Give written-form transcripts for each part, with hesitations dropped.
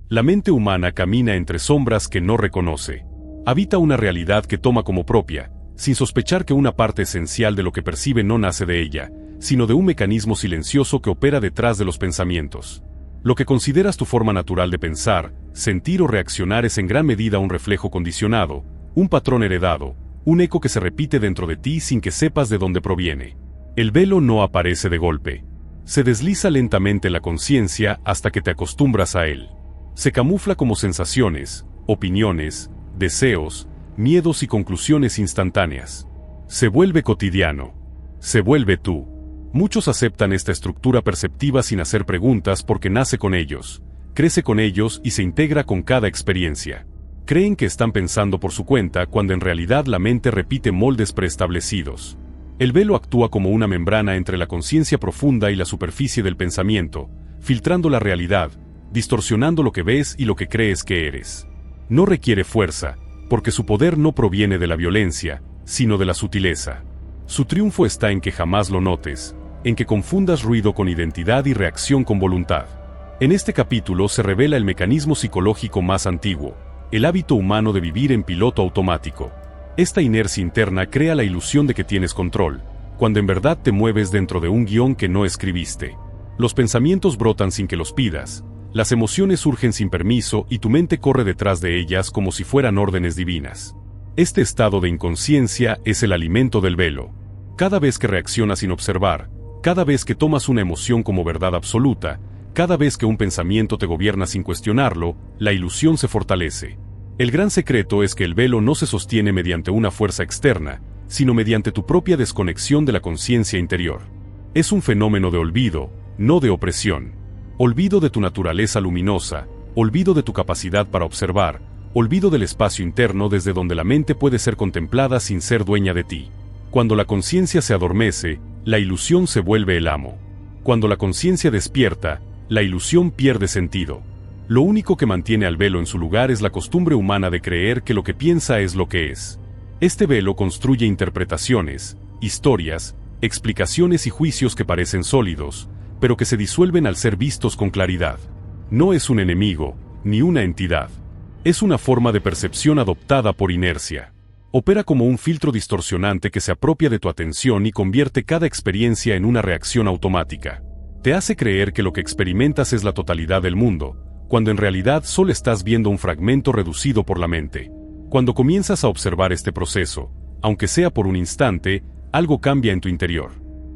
La mente humana camina entre sombras que no reconoce. Habita una realidad que toma como propia, sin sospechar que una parte esencial de lo que percibe no nace de ella, sino de un mecanismo silencioso que opera detrás de los pensamientos. Lo que consideras tu forma natural de pensar, sentir o reaccionar es en gran medida un reflejo condicionado, un patrón heredado, un eco que se repite dentro de ti sin que sepas de dónde proviene. El velo no aparece de golpe. Se desliza lentamente en la conciencia hasta que te acostumbras a él. Se camufla como sensaciones, opiniones, deseos, miedos y conclusiones instantáneas. Se vuelve cotidiano. Se vuelve tú. Muchos aceptan esta estructura perceptiva sin hacer preguntas porque nace con ellos, crece con ellos y se integra con cada experiencia. Creen que están pensando por su cuenta cuando en realidad la mente repite moldes preestablecidos. El velo actúa como una membrana entre la conciencia profunda y la superficie del pensamiento, filtrando la realidad, distorsionando lo que ves y lo que crees que eres. No requiere fuerza, porque su poder no proviene de la violencia, sino de la sutileza. Su triunfo está en que jamás lo notes, en que confundas ruido con identidad y reacción con voluntad. En este capítulo se revela el mecanismo psicológico más antiguo, el hábito humano de vivir en piloto automático. Esta inercia interna crea la ilusión de que tienes control, cuando en verdad te mueves dentro de un guión que no escribiste. Los pensamientos brotan sin que los pidas, las emociones surgen sin permiso y tu mente corre detrás de ellas como si fueran órdenes divinas. Este estado de inconsciencia es el alimento del velo. Cada vez que reaccionas sin observar, cada vez que tomas una emoción como verdad absoluta, cada vez que un pensamiento te gobierna sin cuestionarlo, la ilusión se fortalece. El gran secreto es que el velo no se sostiene mediante una fuerza externa, sino mediante tu propia desconexión de la conciencia interior. Es un fenómeno de olvido, no de opresión. Olvido de tu naturaleza luminosa, olvido de tu capacidad para observar, olvido del espacio interno desde donde la mente puede ser contemplada sin ser dueña de ti. Cuando la conciencia se adormece, la ilusión se vuelve el amo. Cuando la conciencia despierta, la ilusión pierde sentido. Lo único que mantiene al velo en su lugar es la costumbre humana de creer que lo que piensa es lo que es. Este velo construye interpretaciones, historias, explicaciones y juicios que parecen sólidos, pero que se disuelven al ser vistos con claridad. No es un enemigo, ni una entidad. Es una forma de percepción adoptada por inercia. Opera como un filtro distorsionante que se apropia de tu atención y convierte cada experiencia en una reacción automática. Te hace creer que lo que experimentas es la totalidad del mundo, cuando en realidad solo estás viendo un fragmento reducido por la mente. Cuando comienzas a observar este proceso, aunque sea por un instante, algo cambia en tu interior.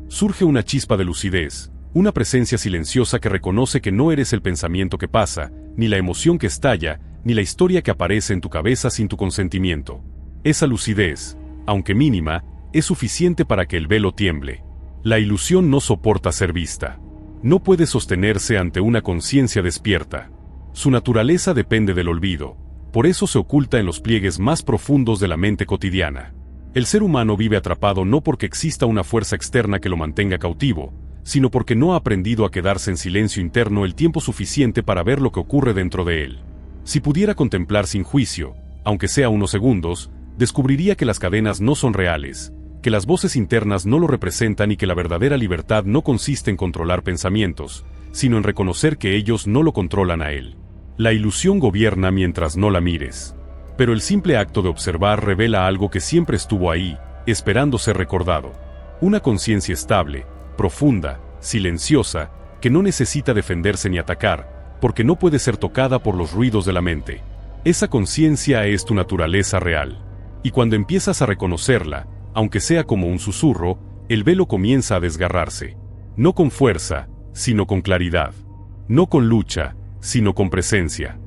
Surge una chispa de lucidez, una presencia silenciosa que reconoce que no eres el pensamiento que pasa, ni la emoción que estalla, ni la historia que aparece en tu cabeza sin tu consentimiento. Esa lucidez, aunque mínima, es suficiente para que el velo tiemble. La ilusión no soporta ser vista. No puede sostenerse ante una conciencia despierta. Su naturaleza depende del olvido, por eso se oculta en los pliegues más profundos de la mente cotidiana. El ser humano vive atrapado no porque exista una fuerza externa que lo mantenga cautivo, sino porque no ha aprendido a quedarse en silencio interno el tiempo suficiente para ver lo que ocurre dentro de él. Si pudiera contemplar sin juicio, aunque sea unos segundos, descubriría que las cadenas no son reales, que las voces internas no lo representan y que la verdadera libertad no consiste en controlar pensamientos, sino en reconocer que ellos no lo controlan a él. La ilusión gobierna mientras no la mires. Pero el simple acto de observar revela algo que siempre estuvo ahí, esperando ser recordado. Una conciencia estable, profunda, silenciosa, que no necesita defenderse ni atacar, porque no puede ser tocada por los ruidos de la mente. Esa conciencia es tu naturaleza real. Y cuando empiezas a reconocerla, aunque sea como un susurro, el velo comienza a desgarrarse. No con fuerza, sino con claridad. No con lucha, sino con presencia.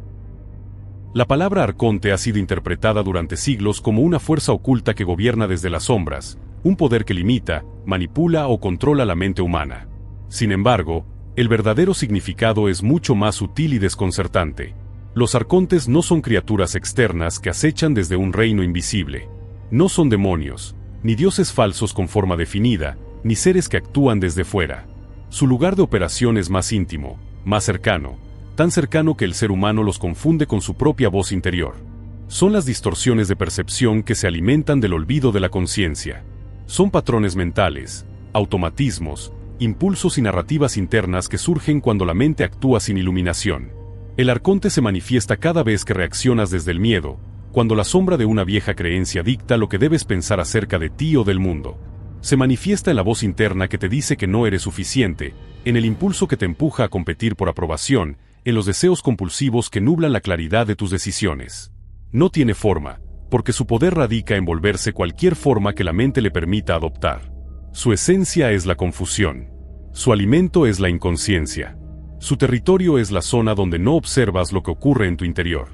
La palabra arconte ha sido interpretada durante siglos como una fuerza oculta que gobierna desde las sombras, un poder que limita, manipula o controla la mente humana. Sin embargo, el verdadero significado es mucho más sutil y desconcertante. Los arcontes no son criaturas externas que acechan desde un reino invisible. No son demonios, ni dioses falsos con forma definida, ni seres que actúan desde fuera. Su lugar de operación es más íntimo, más cercano, tan cercano que el ser humano los confunde con su propia voz interior. Son las distorsiones de percepción que se alimentan del olvido de la conciencia. Son patrones mentales, automatismos, impulsos y narrativas internas que surgen cuando la mente actúa sin iluminación. El arconte se manifiesta cada vez que reaccionas desde el miedo, cuando la sombra de una vieja creencia dicta lo que debes pensar acerca de ti o del mundo. Se manifiesta en la voz interna que te dice que no eres suficiente, en el impulso que te empuja a competir por aprobación, en los deseos compulsivos que nublan la claridad de tus decisiones. No tiene forma, porque su poder radica en volverse cualquier forma que la mente le permita adoptar. Su esencia es la confusión. Su alimento es la inconsciencia. Su territorio es la zona donde no observas lo que ocurre en tu interior.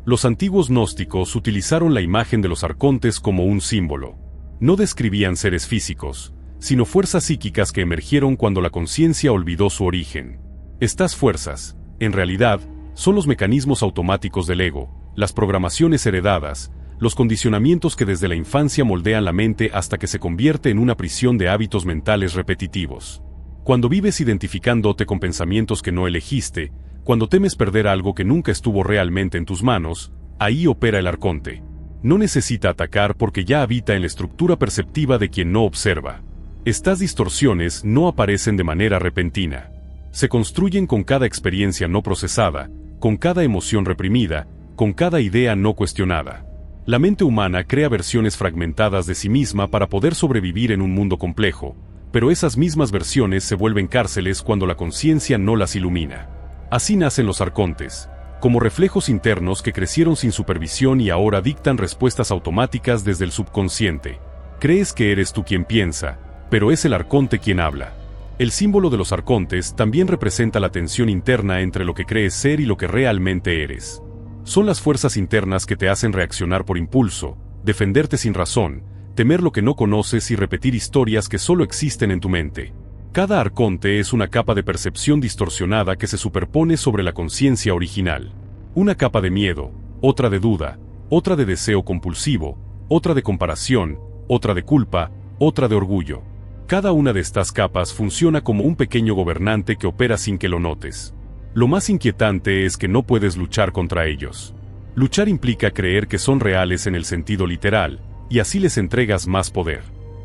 Los antiguos gnósticos utilizaron la imagen de los arcontes como un símbolo. No describían seres físicos, sino fuerzas psíquicas que emergieron cuando la conciencia olvidó su origen. Estas fuerzas, en realidad, son los mecanismos automáticos del ego, las programaciones heredadas, los condicionamientos que desde la infancia moldean la mente hasta que se convierte en una prisión de hábitos mentales repetitivos. Cuando vives identificándote con pensamientos que no elegiste, cuando temes perder algo que nunca estuvo realmente en tus manos, ahí opera el arconte. No necesita atacar porque ya habita en la estructura perceptiva de quien no observa. Estas distorsiones no aparecen de manera repentina. Se construyen con cada experiencia no procesada, con cada emoción reprimida, con cada idea no cuestionada. La mente humana crea versiones fragmentadas de sí misma para poder sobrevivir en un mundo complejo, pero esas mismas versiones se vuelven cárceles cuando la conciencia no las ilumina. Así nacen los arcontes, como reflejos internos que crecieron sin supervisión y ahora dictan respuestas automáticas desde el subconsciente. Crees que eres tú quien piensa, pero es el arconte quien habla. El símbolo de los arcontes también representa la tensión interna entre lo que crees ser y lo que realmente eres. Son las fuerzas internas que te hacen reaccionar por impulso, defenderte sin razón, temer lo que no conoces y repetir historias que solo existen en tu mente. Cada arconte es una capa de percepción distorsionada que se superpone sobre la conciencia original. Una capa de miedo, otra de duda, otra de deseo compulsivo, otra de comparación, otra de culpa, otra de orgullo. Cada una de estas capas funciona como un pequeño gobernante que opera sin que lo notes. Lo más inquietante es que no puedes luchar contra ellos. Luchar implica creer que son reales en el sentido literal, y así les entregas más poder.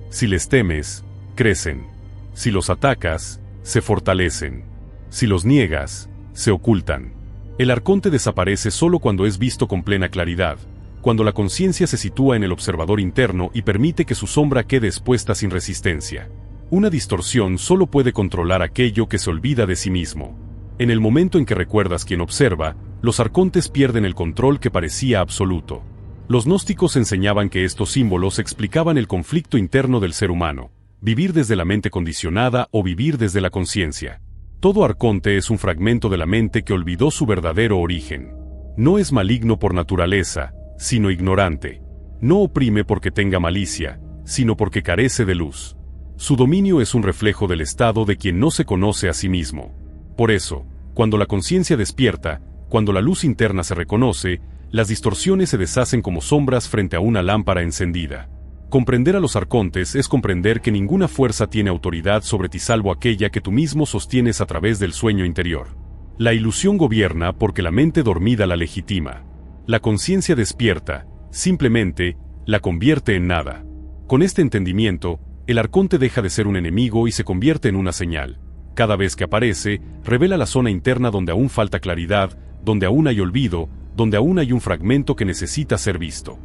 Si les temes, crecen. Si los atacas, se fortalecen. Si los niegas, se ocultan. El arconte desaparece solo cuando es visto con plena claridad, cuando la conciencia se sitúa en el observador interno y permite que su sombra quede expuesta sin resistencia. Una distorsión solo puede controlar aquello que se olvida de sí mismo. En el momento en que recuerdas quien observa, los arcontes pierden el control que parecía absoluto. Los gnósticos enseñaban que estos símbolos explicaban el conflicto interno del ser humano, vivir desde la mente condicionada o vivir desde la conciencia. Todo arconte es un fragmento de la mente que olvidó su verdadero origen. No es maligno por naturaleza, sino ignorante. No oprime porque tenga malicia, sino porque carece de luz. Su dominio es un reflejo del estado de quien no se conoce a sí mismo. Por eso, cuando la conciencia despierta, cuando la luz interna se reconoce, las distorsiones se deshacen como sombras frente a una lámpara encendida. Comprender a los arcontes es comprender que ninguna fuerza tiene autoridad sobre ti salvo aquella que tú mismo sostienes a través del sueño interior. La ilusión gobierna porque la mente dormida la legitima. La conciencia despierta, simplemente, la convierte en nada. Con este entendimiento, el arconte deja de ser un enemigo y se convierte en una señal. Cada vez que aparece, revela la zona interna donde aún falta claridad, donde aún hay olvido, donde aún hay un fragmento que necesita ser visto.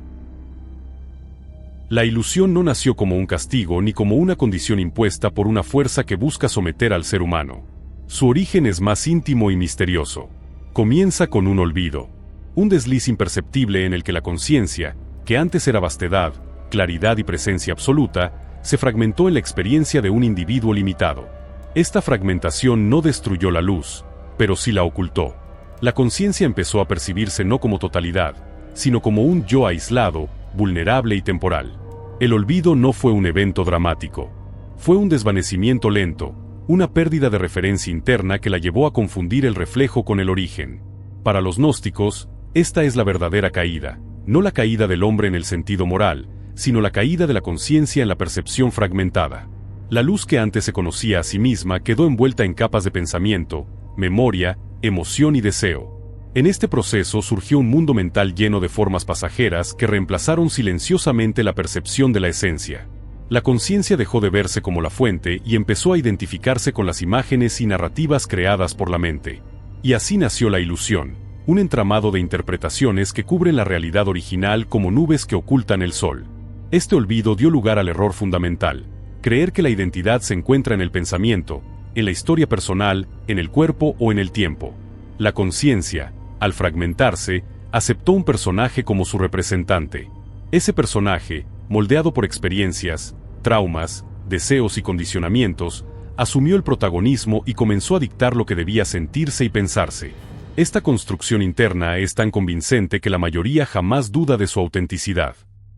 La ilusión no nació como un castigo ni como una condición impuesta por una fuerza que busca someter al ser humano. Su origen es más íntimo y misterioso. Comienza con un olvido. Un desliz imperceptible en el que la conciencia, que antes era vastedad, claridad y presencia absoluta, se fragmentó en la experiencia de un individuo limitado. Esta fragmentación no destruyó la luz, pero sí la ocultó. La conciencia empezó a percibirse no como totalidad, sino como un yo aislado, vulnerable y temporal. El olvido no fue un evento dramático. Fue un desvanecimiento lento, una pérdida de referencia interna que la llevó a confundir el reflejo con el origen. Para los gnósticos, esta es la verdadera caída, no la caída del hombre en el sentido moral, sino la caída de la conciencia en la percepción fragmentada. La luz que antes se conocía a sí misma quedó envuelta en capas de pensamiento, memoria, emoción y deseo. En este proceso surgió un mundo mental lleno de formas pasajeras que reemplazaron silenciosamente la percepción de la esencia. La conciencia dejó de verse como la fuente y empezó a identificarse con las imágenes y narrativas creadas por la mente. Y así nació la ilusión, un entramado de interpretaciones que cubren la realidad original como nubes que ocultan el sol. Este olvido dio lugar al error fundamental: creer que la identidad se encuentra en el pensamiento, en la historia personal, en el cuerpo o en el tiempo. La conciencia, al fragmentarse, aceptó un personaje como su representante. Ese personaje, moldeado por experiencias, traumas, deseos y condicionamientos, asumió el protagonismo y comenzó a dictar lo que debía sentirse y pensarse. Esta construcción interna es tan convincente que la mayoría jamás duda de su autenticidad.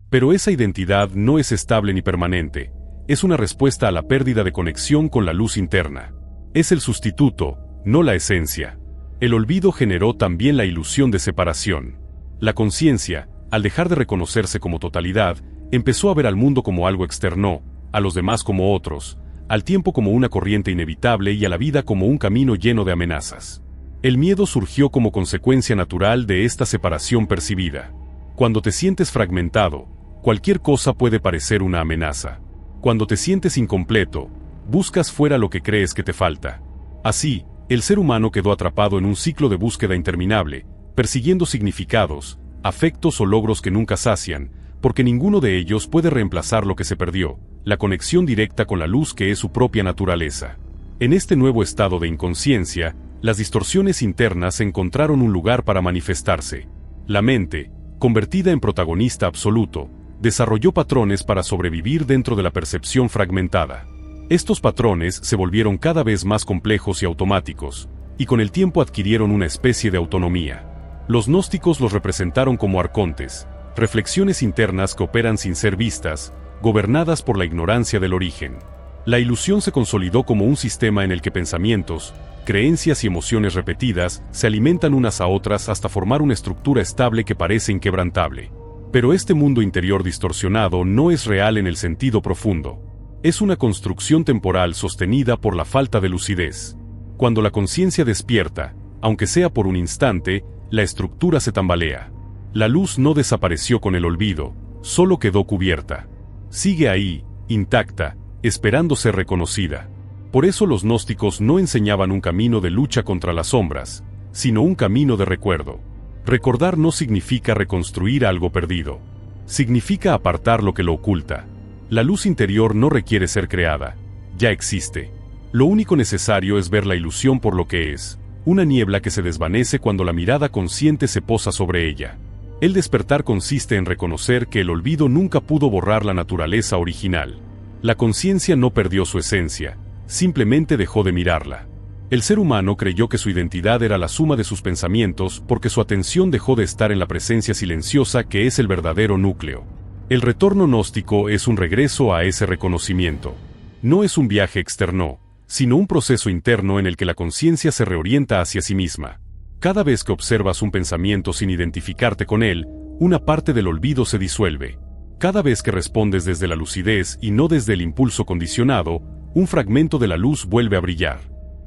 Pero esa identidad no es estable ni permanente. Es una respuesta a la pérdida de conexión con la luz interna. Es el sustituto, no la esencia. El olvido generó también la ilusión de separación. La conciencia, al dejar de reconocerse como totalidad, empezó a ver al mundo como algo externo, a los demás como otros, al tiempo como una corriente inevitable y a la vida como un camino lleno de amenazas. El miedo surgió como consecuencia natural de esta separación percibida. Cuando te sientes fragmentado, cualquier cosa puede parecer una amenaza. Cuando te sientes incompleto, buscas fuera lo que crees que te falta. Así, el ser humano quedó atrapado en un ciclo de búsqueda interminable, persiguiendo significados, afectos o logros que nunca sacian, porque ninguno de ellos puede reemplazar lo que se perdió, la conexión directa con la luz que es su propia naturaleza. En este nuevo estado de inconsciencia, las distorsiones internas encontraron un lugar para manifestarse. La mente, convertida en protagonista absoluto, desarrolló patrones para sobrevivir dentro de la percepción fragmentada. Estos patrones se volvieron cada vez más complejos y automáticos, y con el tiempo adquirieron una especie de autonomía. Los gnósticos los representaron como arcontes, reflexiones internas que operan sin ser vistas, gobernadas por la ignorancia del origen. La ilusión se consolidó como un sistema en el que pensamientos, creencias y emociones repetidas se alimentan unas a otras hasta formar una estructura estable que parece inquebrantable. Pero este mundo interior distorsionado no es real en el sentido profundo. Es una construcción temporal sostenida por la falta de lucidez. Cuando la conciencia despierta, aunque sea por un instante, la estructura se tambalea. La luz no desapareció con el olvido, solo quedó cubierta. Sigue ahí, intacta, esperando ser reconocida. Por eso los gnósticos no enseñaban un camino de lucha contra las sombras, sino un camino de recuerdo. Recordar no significa reconstruir algo perdido. Significa apartar lo que lo oculta. La luz interior no requiere ser creada, ya existe. Lo único necesario es ver la ilusión por lo que es, una niebla que se desvanece cuando la mirada consciente se posa sobre ella. El despertar consiste en reconocer que el olvido nunca pudo borrar la naturaleza original. La conciencia no perdió su esencia, simplemente dejó de mirarla. El ser humano creyó que su identidad era la suma de sus pensamientos porque su atención dejó de estar en la presencia silenciosa que es el verdadero núcleo. El retorno gnóstico es un regreso a ese reconocimiento. No es un viaje externo, sino un proceso interno en el que la conciencia se reorienta hacia sí misma. Cada vez que observas un pensamiento sin identificarte con él, una parte del olvido se disuelve. Cada vez que respondes desde la lucidez y no desde el impulso condicionado, un fragmento de la luz vuelve a brillar.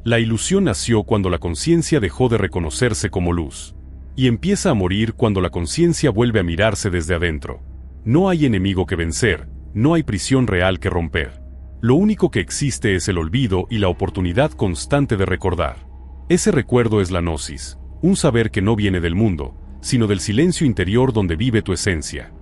La ilusión nació cuando la conciencia dejó de reconocerse como luz. Y empieza a morir cuando la conciencia vuelve a mirarse desde adentro. No hay enemigo que vencer, no hay prisión real que romper. Lo único que existe es el olvido y la oportunidad constante de recordar. Ese recuerdo es la gnosis, un saber que no viene del mundo, sino del silencio interior donde vive tu esencia.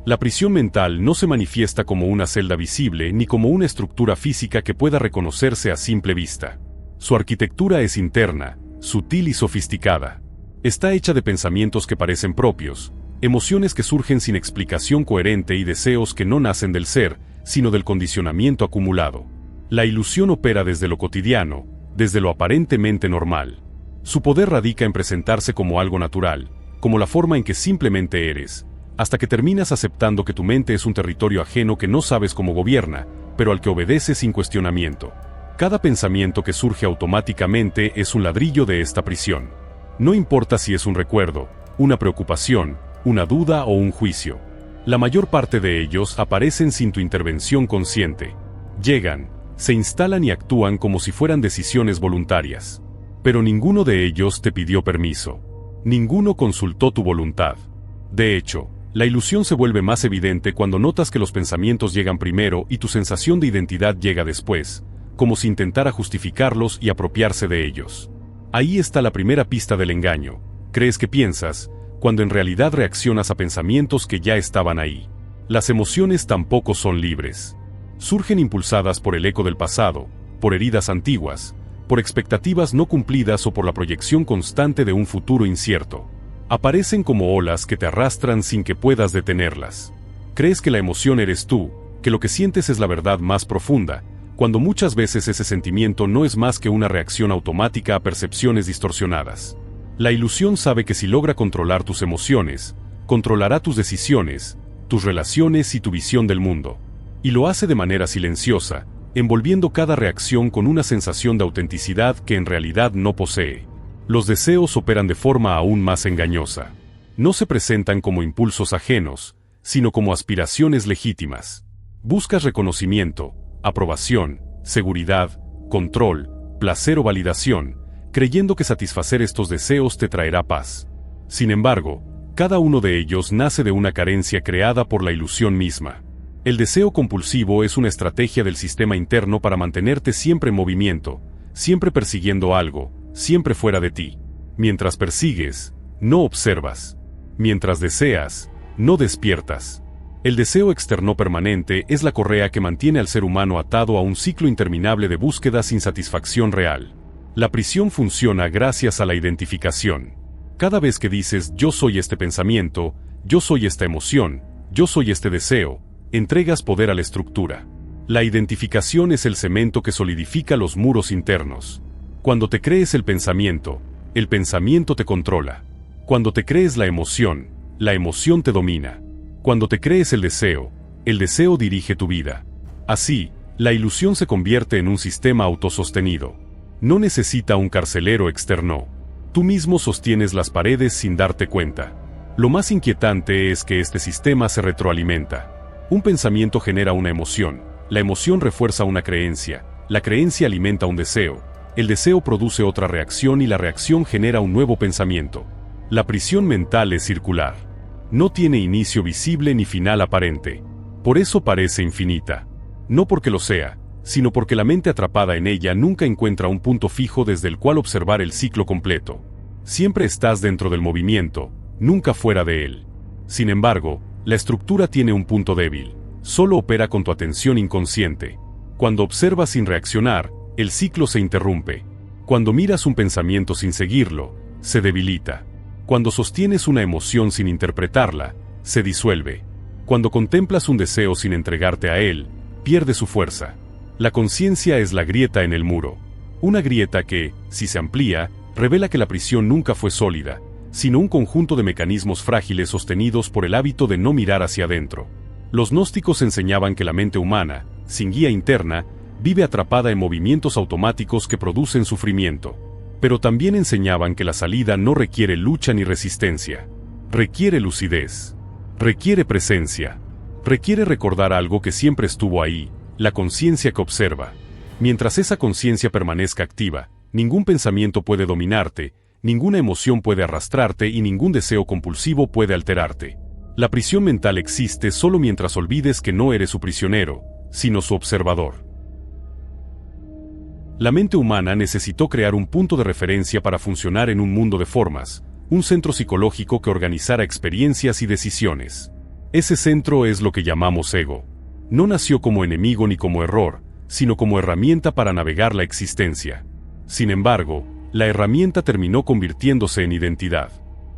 La prisión mental no se manifiesta como una celda visible ni como una estructura física que pueda reconocerse a simple vista. Su arquitectura es interna, sutil y sofisticada. Está hecha de pensamientos que parecen propios, emociones que surgen sin explicación coherente y deseos que no nacen del ser, sino del condicionamiento acumulado. La ilusión opera desde lo cotidiano, desde lo aparentemente normal. Su poder radica en presentarse como algo natural, como la forma en que simplemente eres, hasta que terminas aceptando que tu mente es un territorio ajeno que no sabes cómo gobierna, pero al que obedeces sin cuestionamiento. Cada pensamiento que surge automáticamente es un ladrillo de esta prisión. No importa si es un recuerdo, una preocupación, una duda o un juicio. La mayor parte de ellos aparecen sin tu intervención consciente. Llegan, se instalan y actúan como si fueran decisiones voluntarias. Pero ninguno de ellos te pidió permiso. Ninguno consultó tu voluntad. De hecho, la ilusión se vuelve más evidente cuando notas que los pensamientos llegan primero y tu sensación de identidad llega después, como si intentara justificarlos y apropiarse de ellos. Ahí está la primera pista del engaño. Crees que piensas, cuando en realidad reaccionas a pensamientos que ya estaban ahí. Las emociones tampoco son libres. Surgen impulsadas por el eco del pasado, por heridas antiguas, por expectativas no cumplidas o por la proyección constante de un futuro incierto. Aparecen como olas que te arrastran sin que puedas detenerlas. Crees que la emoción eres tú, que lo que sientes es la verdad más profunda, cuando muchas veces ese sentimiento no es más que una reacción automática a percepciones distorsionadas. La ilusión sabe que si logra controlar tus emociones, controlará tus decisiones, tus relaciones y tu visión del mundo. Y lo hace de manera silenciosa, envolviendo cada reacción con una sensación de autenticidad que en realidad no posee. Los deseos operan de forma aún más engañosa. No se presentan como impulsos ajenos, sino como aspiraciones legítimas. Buscas reconocimiento, aprobación, seguridad, control, placer o validación, creyendo que satisfacer estos deseos te traerá paz. Sin embargo, cada uno de ellos nace de una carencia creada por la ilusión misma. El deseo compulsivo es una estrategia del sistema interno para mantenerte siempre en movimiento, siempre persiguiendo algo, siempre fuera de ti. Mientras persigues, no observas. Mientras deseas, no despiertas. El deseo externo permanente es la correa que mantiene al ser humano atado a un ciclo interminable de búsqueda sin satisfacción real. La prisión funciona gracias a la identificación. Cada vez que dices yo soy este pensamiento, yo soy esta emoción, yo soy este deseo, entregas poder a la estructura. La identificación es el cemento que solidifica los muros internos. Cuando te crees el pensamiento te controla. Cuando te crees la emoción te domina. Cuando te crees el deseo dirige tu vida. Así, la ilusión se convierte en un sistema autosostenido. No necesita un carcelero externo. Tú mismo sostienes las paredes sin darte cuenta. Lo más inquietante es que este sistema se retroalimenta. Un pensamiento genera una emoción, la emoción refuerza una creencia, la creencia alimenta un deseo, el deseo produce otra reacción y la reacción genera un nuevo pensamiento. La prisión mental es circular. No tiene inicio visible ni final aparente. Por eso parece infinita. No porque lo sea, sino porque la mente atrapada en ella nunca encuentra un punto fijo desde el cual observar el ciclo completo. Siempre estás dentro del movimiento, nunca fuera de él. Sin embargo, la estructura tiene un punto débil. Solo opera con tu atención inconsciente. Cuando observas sin reaccionar, el ciclo se interrumpe. Cuando miras un pensamiento sin seguirlo, se debilita. Cuando sostienes una emoción sin interpretarla, se disuelve. Cuando contemplas un deseo sin entregarte a él, pierde su fuerza. La conciencia es la grieta en el muro. Una grieta que, si se amplía, revela que la prisión nunca fue sólida, sino un conjunto de mecanismos frágiles sostenidos por el hábito de no mirar hacia adentro. Los gnósticos enseñaban que la mente humana, sin guía interna, vive atrapada en movimientos automáticos que producen sufrimiento. Pero también enseñaban que la salida no requiere lucha ni resistencia. Requiere lucidez. Requiere presencia. Requiere recordar algo que siempre estuvo ahí, la conciencia que observa. Mientras esa conciencia permanezca activa, ningún pensamiento puede dominarte, ninguna emoción puede arrastrarte y ningún deseo compulsivo puede alterarte. La prisión mental existe solo mientras olvides que no eres su prisionero, sino su observador. La mente humana necesitó crear un punto de referencia para funcionar en un mundo de formas, un centro psicológico que organizara experiencias y decisiones. Ese centro es lo que llamamos ego. No nació como enemigo ni como error, sino como herramienta para navegar la existencia. Sin embargo, la herramienta terminó convirtiéndose en identidad.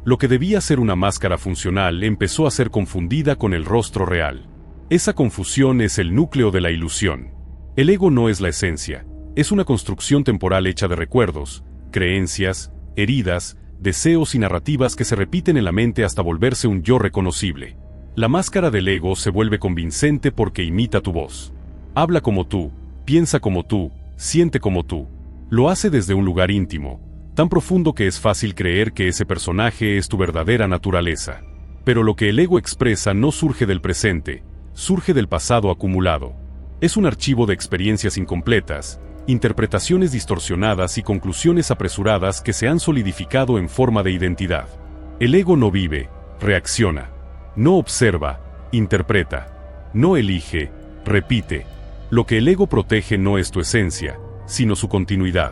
Lo que debía ser una máscara funcional empezó a ser confundida con el rostro real. Esa confusión es el núcleo de la ilusión. El ego no es la esencia, es una construcción temporal hecha de recuerdos, creencias, heridas, deseos y narrativas que se repiten en la mente hasta volverse un yo reconocible. La máscara del ego se vuelve convincente porque imita tu voz. Habla como tú, piensa como tú, siente como tú. Lo hace desde un lugar íntimo, tan profundo que es fácil creer que ese personaje es tu verdadera naturaleza. Pero lo que el ego expresa no surge del presente, surge del pasado acumulado. Es un archivo de experiencias incompletas, interpretaciones distorsionadas y conclusiones apresuradas que se han solidificado en forma de identidad. El ego no vive, reacciona. No observa, interpreta. No elige, repite. Lo que el ego protege no es tu esencia, sino su continuidad.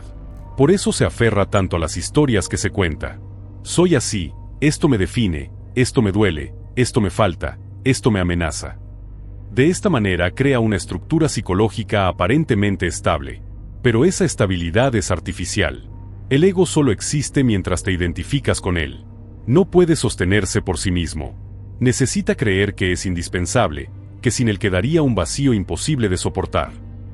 Por eso se aferra tanto a las historias que se cuenta. Soy así, esto me define, esto me duele, esto me falta, esto me amenaza. De esta manera crea una estructura psicológica aparentemente estable. Pero esa estabilidad es artificial. El ego solo existe mientras te identificas con él. No puede sostenerse por sí mismo. Necesita creer que es indispensable, que sin él quedaría un vacío imposible de soportar.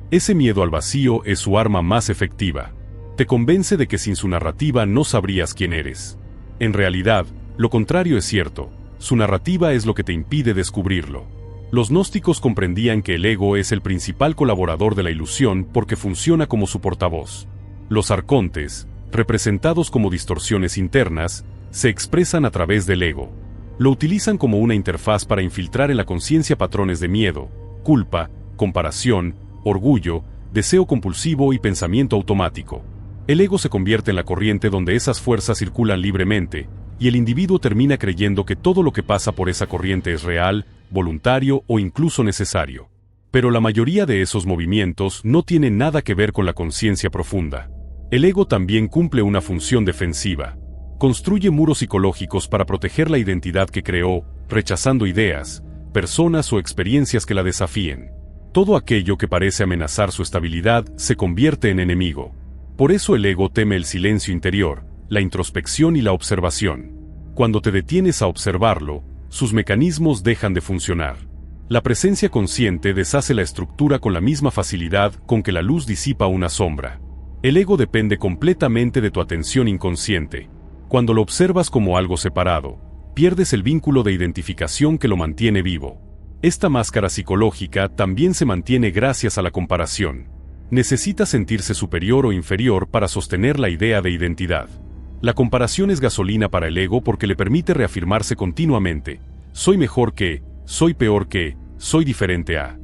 Ese miedo al vacío es su arma más efectiva. Te convence de que sin su narrativa no sabrías quién eres. En realidad, lo contrario es cierto. Su narrativa es lo que te impide descubrirlo. Los gnósticos comprendían que el ego es el principal colaborador de la ilusión porque funciona como su portavoz. Los arcontes, representados como distorsiones internas, se expresan a través del ego. Lo utilizan como una interfaz para infiltrar en la conciencia patrones de miedo, culpa, comparación, orgullo, deseo compulsivo y pensamiento automático. El ego se convierte en la corriente donde esas fuerzas circulan libremente, y el individuo termina creyendo que todo lo que pasa por esa corriente es real, voluntario o incluso necesario. Pero la mayoría de esos movimientos no tienen nada que ver con la conciencia profunda. El ego también cumple una función defensiva. Construye muros psicológicos para proteger la identidad que creó, rechazando ideas, personas o experiencias que la desafíen. Todo aquello que parece amenazar su estabilidad se convierte en enemigo. Por eso el ego teme el silencio interior, la introspección y la observación. Cuando te detienes a observarlo, sus mecanismos dejan de funcionar. La presencia consciente deshace la estructura con la misma facilidad con que la luz disipa una sombra. El ego depende completamente de tu atención inconsciente. Cuando lo observas como algo separado, pierdes el vínculo de identificación que lo mantiene vivo. Esta máscara psicológica también se mantiene gracias a la comparación. Necesita sentirse superior o inferior para sostener la idea de identidad. La comparación es gasolina para el ego porque le permite reafirmarse continuamente. Soy mejor que, soy peor que, soy diferente a.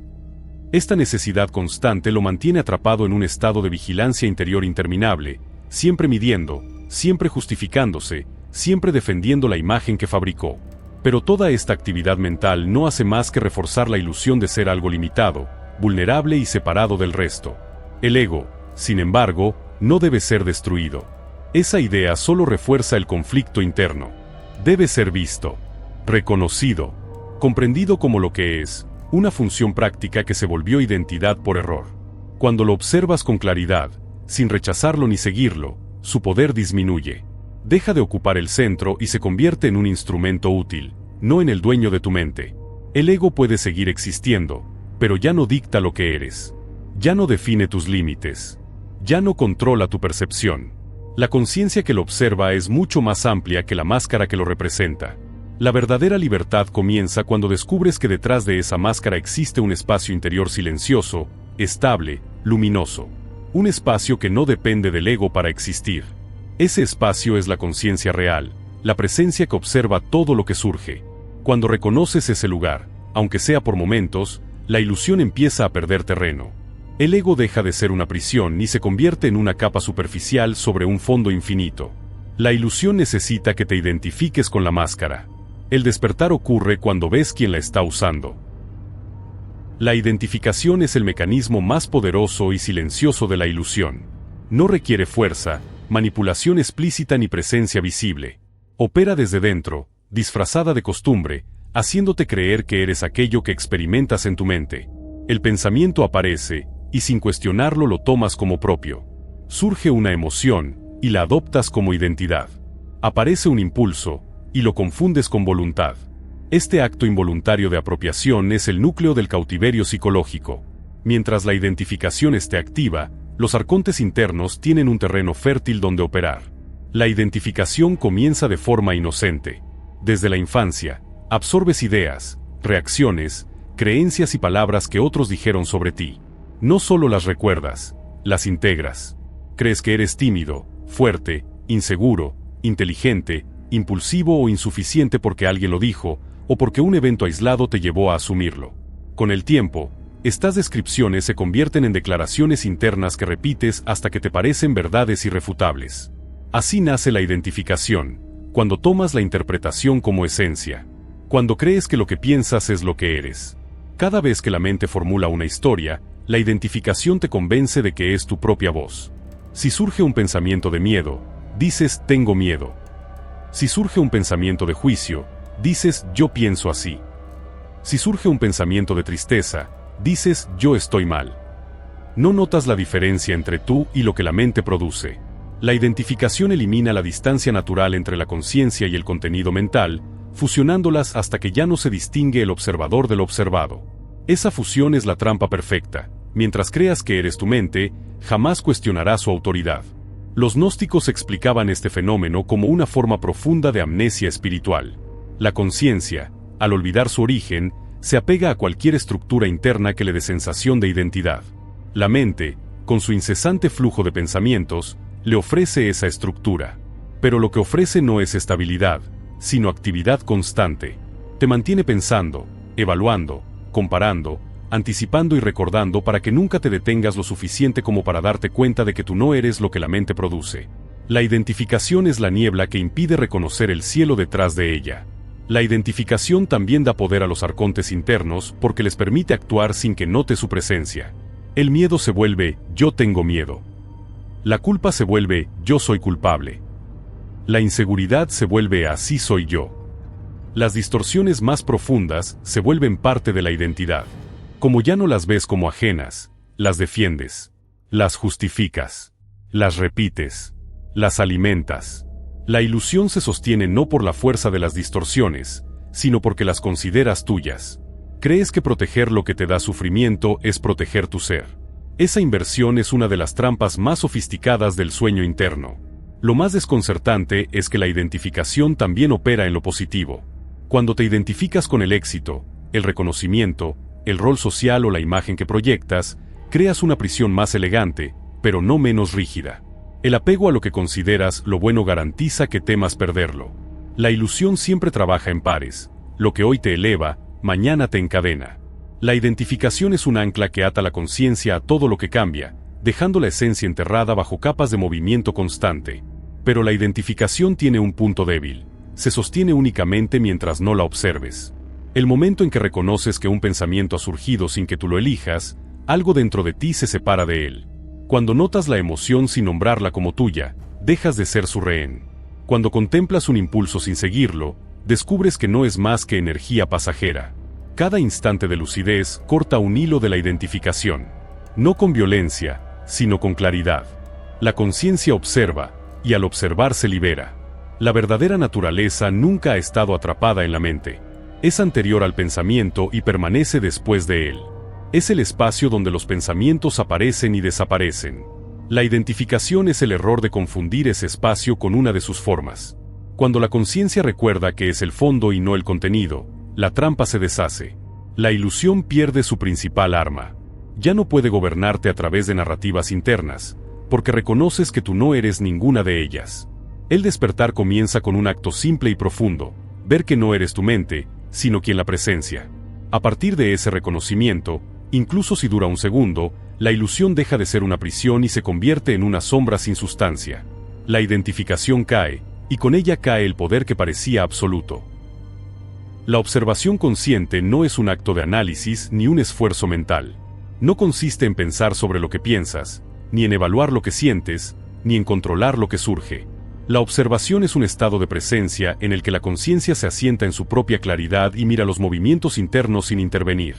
Esta necesidad constante lo mantiene atrapado en un estado de vigilancia interior interminable, siempre midiendo, siempre justificándose, siempre defendiendo la imagen que fabricó. Pero toda esta actividad mental no hace más que reforzar la ilusión de ser algo limitado, vulnerable y separado del resto. El ego, sin embargo, no debe ser destruido. Esa idea solo refuerza el conflicto interno. Debe ser visto, reconocido, comprendido como lo que es, una función práctica que se volvió identidad por error. Cuando lo observas con claridad, sin rechazarlo ni seguirlo, su poder disminuye. Deja de ocupar el centro y se convierte en un instrumento útil, no en el dueño de tu mente. El ego puede seguir existiendo, pero ya no dicta lo que eres. Ya no define tus límites. Ya no controla tu percepción. La conciencia que lo observa es mucho más amplia que la máscara que lo representa. La verdadera libertad comienza cuando descubres que detrás de esa máscara existe un espacio interior silencioso, estable, luminoso. Un espacio que no depende del ego para existir. Ese espacio es la conciencia real, la presencia que observa todo lo que surge. Cuando reconoces ese lugar, aunque sea por momentos, la ilusión empieza a perder terreno. El ego deja de ser una prisión y se convierte en una capa superficial sobre un fondo infinito. La ilusión necesita que te identifiques con la máscara. El despertar ocurre cuando ves quién la está usando. La identificación es el mecanismo más poderoso y silencioso de la ilusión. No requiere fuerza, manipulación explícita ni presencia visible. Opera desde dentro, disfrazada de costumbre, haciéndote creer que eres aquello que experimentas en tu mente. El pensamiento aparece, y sin cuestionarlo lo tomas como propio. Surge una emoción, y la adoptas como identidad. Aparece un impulso, y lo confundes con voluntad. Este acto involuntario de apropiación es el núcleo del cautiverio psicológico. Mientras la identificación esté activa, los arcontes internos tienen un terreno fértil donde operar. La identificación comienza de forma inocente. Desde la infancia, absorbes ideas, reacciones, creencias y palabras que otros dijeron sobre ti. No solo las recuerdas, las integras. Crees que eres tímido, fuerte, inseguro, inteligente, impulsivo o insuficiente porque alguien lo dijo, o porque un evento aislado te llevó a asumirlo. Con el tiempo, estas descripciones se convierten en declaraciones internas que repites hasta que te parecen verdades irrefutables. Así nace la identificación, cuando tomas la interpretación como esencia. Cuando crees que lo que piensas es lo que eres. Cada vez que la mente formula una historia, la identificación te convence de que es tu propia voz. Si surge un pensamiento de miedo, dices tengo miedo. Si surge un pensamiento de juicio, dices yo pienso así. Si surge un pensamiento de tristeza, dices yo estoy mal. No notas la diferencia entre tú y lo que la mente produce. La identificación elimina la distancia natural entre la conciencia y el contenido mental, fusionándolas hasta que ya no se distingue el observador del observado. Esa fusión es la trampa perfecta. Mientras creas que eres tu mente, jamás cuestionarás su autoridad. Los gnósticos explicaban este fenómeno como una forma profunda de amnesia espiritual. La conciencia, al olvidar su origen, se apega a cualquier estructura interna que le dé sensación de identidad. La mente, con su incesante flujo de pensamientos, le ofrece esa estructura. Pero lo que ofrece no es estabilidad, sino actividad constante. Te mantiene pensando, evaluando, comparando, anticipando y recordando para que nunca te detengas lo suficiente como para darte cuenta de que tú no eres lo que la mente produce. La identificación es la niebla que impide reconocer el cielo detrás de ella. La identificación también da poder a los arcontes internos porque les permite actuar sin que note su presencia. El miedo se vuelve yo tengo miedo. La culpa se vuelve yo soy culpable. La inseguridad se vuelve así soy yo. Las distorsiones más profundas se vuelven parte de la identidad. Como ya no las ves como ajenas, las defiendes, las justificas, las repites, las alimentas. La ilusión se sostiene no por la fuerza de las distorsiones, sino porque las consideras tuyas. Crees que proteger lo que te da sufrimiento es proteger tu ser. Esa inversión es una de las trampas más sofisticadas del sueño interno. Lo más desconcertante es que la identificación también opera en lo positivo. Cuando te identificas con el éxito, el reconocimiento, el rol social o la imagen que proyectas, creas una prisión más elegante, pero no menos rígida. El apego a lo que consideras lo bueno garantiza que temas perderlo. La ilusión siempre trabaja en pares. Lo que hoy te eleva, mañana te encadena. La identificación es un ancla que ata la conciencia a todo lo que cambia, dejando la esencia enterrada bajo capas de movimiento constante. Pero la identificación tiene un punto débil. Se sostiene únicamente mientras no la observes. El momento en que reconoces que un pensamiento ha surgido sin que tú lo elijas, algo dentro de ti se separa de él. Cuando notas la emoción sin nombrarla como tuya, dejas de ser su rehén. Cuando contemplas un impulso sin seguirlo, descubres que no es más que energía pasajera. Cada instante de lucidez corta un hilo de la identificación. No con violencia, sino con claridad. La conciencia observa, y al observar se libera. La verdadera naturaleza nunca ha estado atrapada en la mente. Es anterior al pensamiento y permanece después de él. Es el espacio donde los pensamientos aparecen y desaparecen. La identificación es el error de confundir ese espacio con una de sus formas. Cuando la conciencia recuerda que es el fondo y no el contenido, la trampa se deshace. La ilusión pierde su principal arma. Ya no puede gobernarte a través de narrativas internas, porque reconoces que tú no eres ninguna de ellas. El despertar comienza con un acto simple y profundo, ver que no eres tu mente, sino quien la presencia. A partir de ese reconocimiento, incluso si dura un segundo, la ilusión deja de ser una prisión y se convierte en una sombra sin sustancia. La identificación cae, y con ella cae el poder que parecía absoluto. La observación consciente no es un acto de análisis ni un esfuerzo mental. No consiste en pensar sobre lo que piensas, ni en evaluar lo que sientes, ni en controlar lo que surge. La observación es un estado de presencia en el que la conciencia se asienta en su propia claridad y mira los movimientos internos sin intervenir.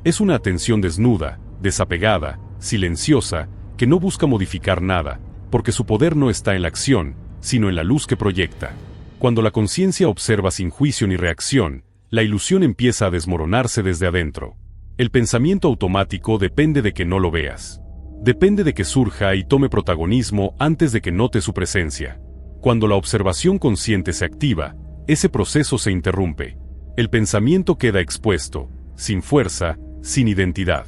Es una atención desnuda, desapegada, silenciosa, que no busca modificar nada, porque su poder no está en la acción, sino en la luz que proyecta. Cuando la conciencia observa sin juicio ni reacción, la ilusión empieza a desmoronarse desde adentro. El pensamiento automático depende de que no lo veas. Depende de que surja y tome protagonismo antes de que note su presencia. Cuando la observación consciente se activa, ese proceso se interrumpe. El pensamiento queda expuesto, sin fuerza, sin identidad.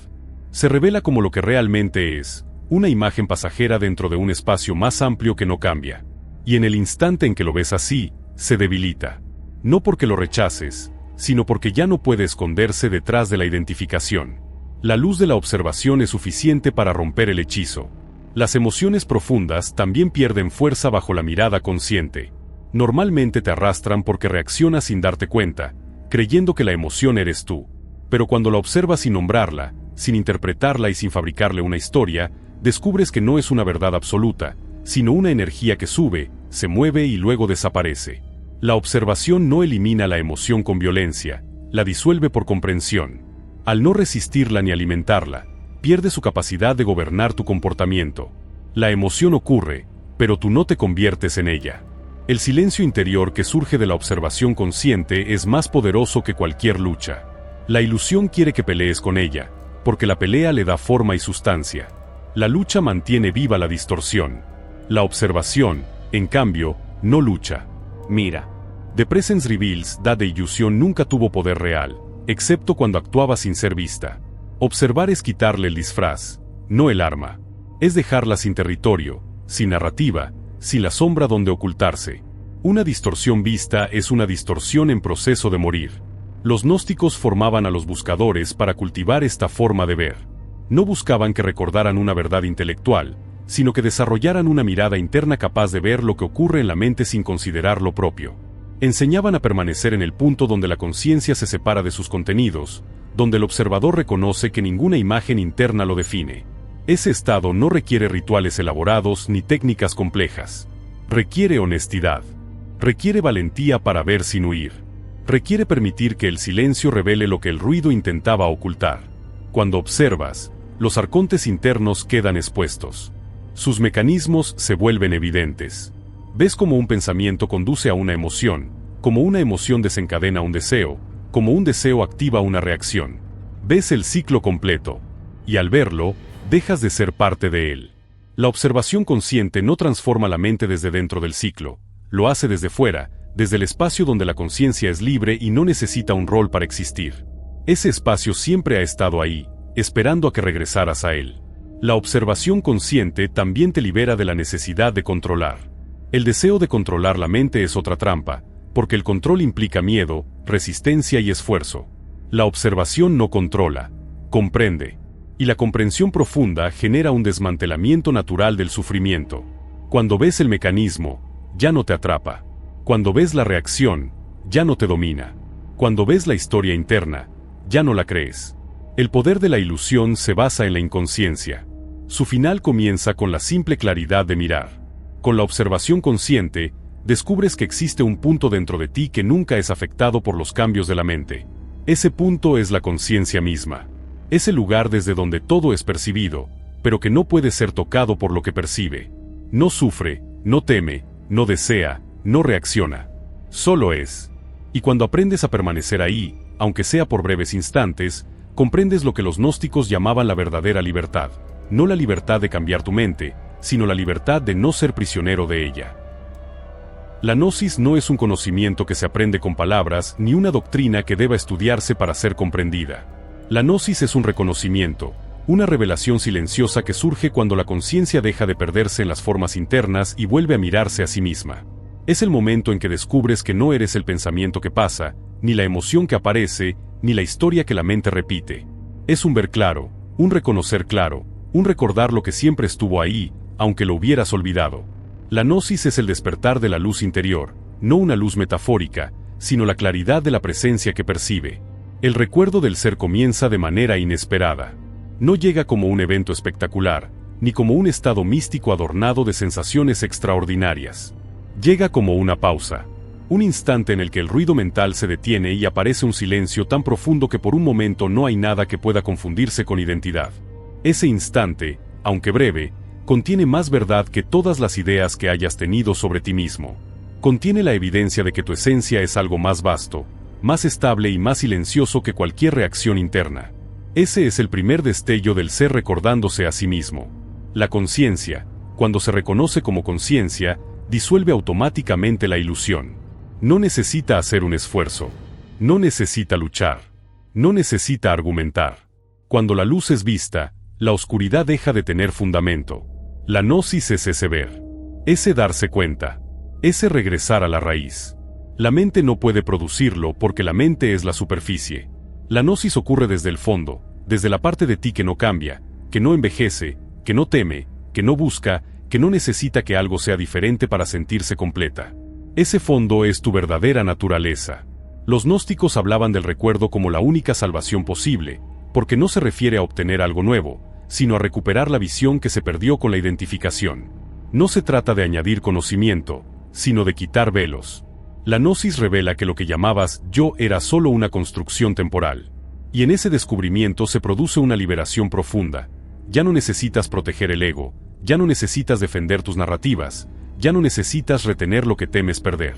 Se revela como lo que realmente es, una imagen pasajera dentro de un espacio más amplio que no cambia. Y en el instante en que lo ves así, se debilita. No porque lo rechaces, sino porque ya no puede esconderse detrás de la identificación. La luz de la observación es suficiente para romper el hechizo. Las emociones profundas también pierden fuerza bajo la mirada consciente. Normalmente te arrastran porque reaccionas sin darte cuenta, creyendo que la emoción eres tú. Pero cuando la observas sin nombrarla, sin interpretarla y sin fabricarle una historia, descubres que no es una verdad absoluta, sino una energía que sube, se mueve y luego desaparece. La observación no elimina la emoción con violencia, la disuelve por comprensión. Al no resistirla ni alimentarla, pierde su capacidad de gobernar tu comportamiento. La emoción ocurre, pero tú no te conviertes en ella. El silencio interior que surge de la observación consciente es más poderoso que cualquier lucha. La ilusión quiere que pelees con ella, porque la pelea le da forma y sustancia. La lucha mantiene viva la distorsión. La observación, en cambio, no lucha. Mira. The Presence Reveals that the illusion nunca tuvo poder real, excepto cuando actuaba sin ser vista. Observar es quitarle el disfraz, no el arma. Es dejarla sin territorio, sin narrativa, sin la sombra donde ocultarse. Una distorsión vista es una distorsión en proceso de morir. Los gnósticos formaban a los buscadores para cultivar esta forma de ver. No buscaban que recordaran una verdad intelectual, sino que desarrollaran una mirada interna capaz de ver lo que ocurre en la mente sin considerar lo propio. Enseñaban a permanecer en el punto donde la conciencia se separa de sus contenidos, donde el observador reconoce que ninguna imagen interna lo define. Ese estado no requiere rituales elaborados ni técnicas complejas. Requiere honestidad. Requiere valentía para ver sin huir. Requiere permitir que el silencio revele lo que el ruido intentaba ocultar. Cuando observas, los arcontes internos quedan expuestos. Sus mecanismos se vuelven evidentes. Ves cómo un pensamiento conduce a una emoción, como una emoción desencadena un deseo, como un deseo activa una reacción. Ves el ciclo completo. Y al verlo, dejas de ser parte de él. La observación consciente no transforma la mente desde dentro del ciclo, lo hace desde fuera, desde el espacio donde la conciencia es libre y no necesita un rol para existir. Ese espacio siempre ha estado ahí, esperando a que regresaras a él. La observación consciente también te libera de la necesidad de controlar. El deseo de controlar la mente es otra trampa, porque el control implica miedo, resistencia y esfuerzo. La observación no controla, comprende. Y la comprensión profunda genera un desmantelamiento natural del sufrimiento. Cuando ves el mecanismo, ya no te atrapa. Cuando ves la reacción, ya no te domina. Cuando ves la historia interna, ya no la crees. El poder de la ilusión se basa en la inconsciencia. Su final comienza con la simple claridad de mirar. Con la observación consciente, descubres que existe un punto dentro de ti que nunca es afectado por los cambios de la mente. Ese punto es la conciencia misma. Es el lugar desde donde todo es percibido, pero que no puede ser tocado por lo que percibe. No sufre, no teme, no desea, no reacciona. Solo es. Y cuando aprendes a permanecer ahí, aunque sea por breves instantes, comprendes lo que los gnósticos llamaban la verdadera libertad. No la libertad de cambiar tu mente, sino la libertad de no ser prisionero de ella. La gnosis no es un conocimiento que se aprende con palabras ni una doctrina que deba estudiarse para ser comprendida. La gnosis es un reconocimiento, una revelación silenciosa que surge cuando la conciencia deja de perderse en las formas internas y vuelve a mirarse a sí misma. Es el momento en que descubres que no eres el pensamiento que pasa, ni la emoción que aparece, ni la historia que la mente repite. Es un ver claro, un reconocer claro, un recordar lo que siempre estuvo ahí, aunque lo hubieras olvidado. La gnosis es el despertar de la luz interior, no una luz metafórica, sino la claridad de la presencia que percibe. El recuerdo del ser comienza de manera inesperada. No llega como un evento espectacular, ni como un estado místico adornado de sensaciones extraordinarias. Llega como una pausa. Un instante en el que el ruido mental se detiene y aparece un silencio tan profundo que por un momento no hay nada que pueda confundirse con identidad. Ese instante, aunque breve, contiene más verdad que todas las ideas que hayas tenido sobre ti mismo. Contiene la evidencia de que tu esencia es algo más vasto, más estable y más silencioso que cualquier reacción interna. Ese es el primer destello del ser recordándose a sí mismo. La conciencia, cuando se reconoce como conciencia, disuelve automáticamente la ilusión. No necesita hacer un esfuerzo. No necesita luchar. No necesita argumentar. Cuando la luz es vista, la oscuridad deja de tener fundamento. La gnosis es ese ver. Ese darse cuenta. Ese regresar a la raíz. La mente no puede producirlo porque la mente es la superficie. La gnosis ocurre desde el fondo, desde la parte de ti que no cambia, que no envejece, que no teme, que no busca, que no necesita que algo sea diferente para sentirse completa. Ese fondo es tu verdadera naturaleza. Los gnósticos hablaban del recuerdo como la única salvación posible, porque no se refiere a obtener algo nuevo, sino a recuperar la visión que se perdió con la identificación. No se trata de añadir conocimiento, sino de quitar velos. La gnosis revela que lo que llamabas yo era solo una construcción temporal. Y en ese descubrimiento se produce una liberación profunda. Ya no necesitas proteger el ego, ya no necesitas defender tus narrativas, ya no necesitas retener lo que temes perder.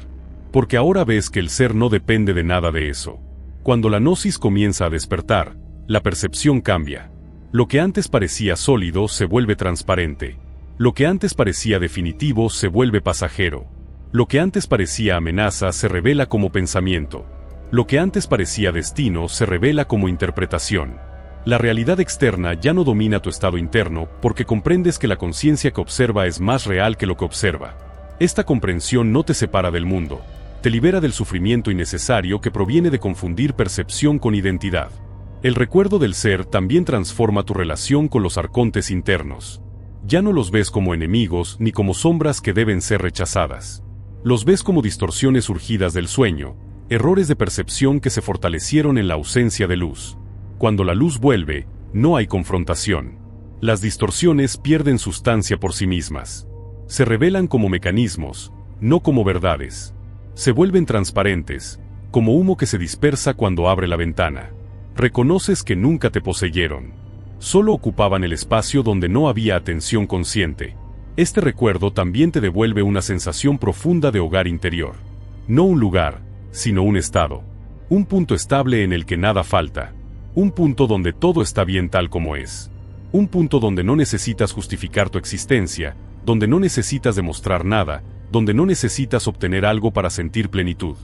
Porque ahora ves que el ser no depende de nada de eso. Cuando la gnosis comienza a despertar, la percepción cambia. Lo que antes parecía sólido se vuelve transparente. Lo que antes parecía definitivo se vuelve pasajero. Lo que antes parecía amenaza se revela como pensamiento. Lo que antes parecía destino se revela como interpretación. La realidad externa ya no domina tu estado interno porque comprendes que la conciencia que observa es más real que lo que observa. Esta comprensión no te separa del mundo, te libera del sufrimiento innecesario que proviene de confundir percepción con identidad. El recuerdo del ser también transforma tu relación con los arcontes internos. Ya no los ves como enemigos ni como sombras que deben ser rechazadas. Los ves como distorsiones surgidas del sueño, errores de percepción que se fortalecieron en la ausencia de luz. Cuando la luz vuelve, no hay confrontación. Las distorsiones pierden sustancia por sí mismas. Se revelan como mecanismos, no como verdades. Se vuelven transparentes, como humo que se dispersa cuando abre la ventana. Reconoces que nunca te poseyeron. Solo ocupaban el espacio donde no había atención consciente. Este recuerdo también te devuelve una sensación profunda de hogar interior. No un lugar, sino un estado. Un punto estable en el que nada falta. Un punto donde todo está bien tal como es. Un punto donde no necesitas justificar tu existencia, donde no necesitas demostrar nada, donde no necesitas obtener algo para sentir plenitud.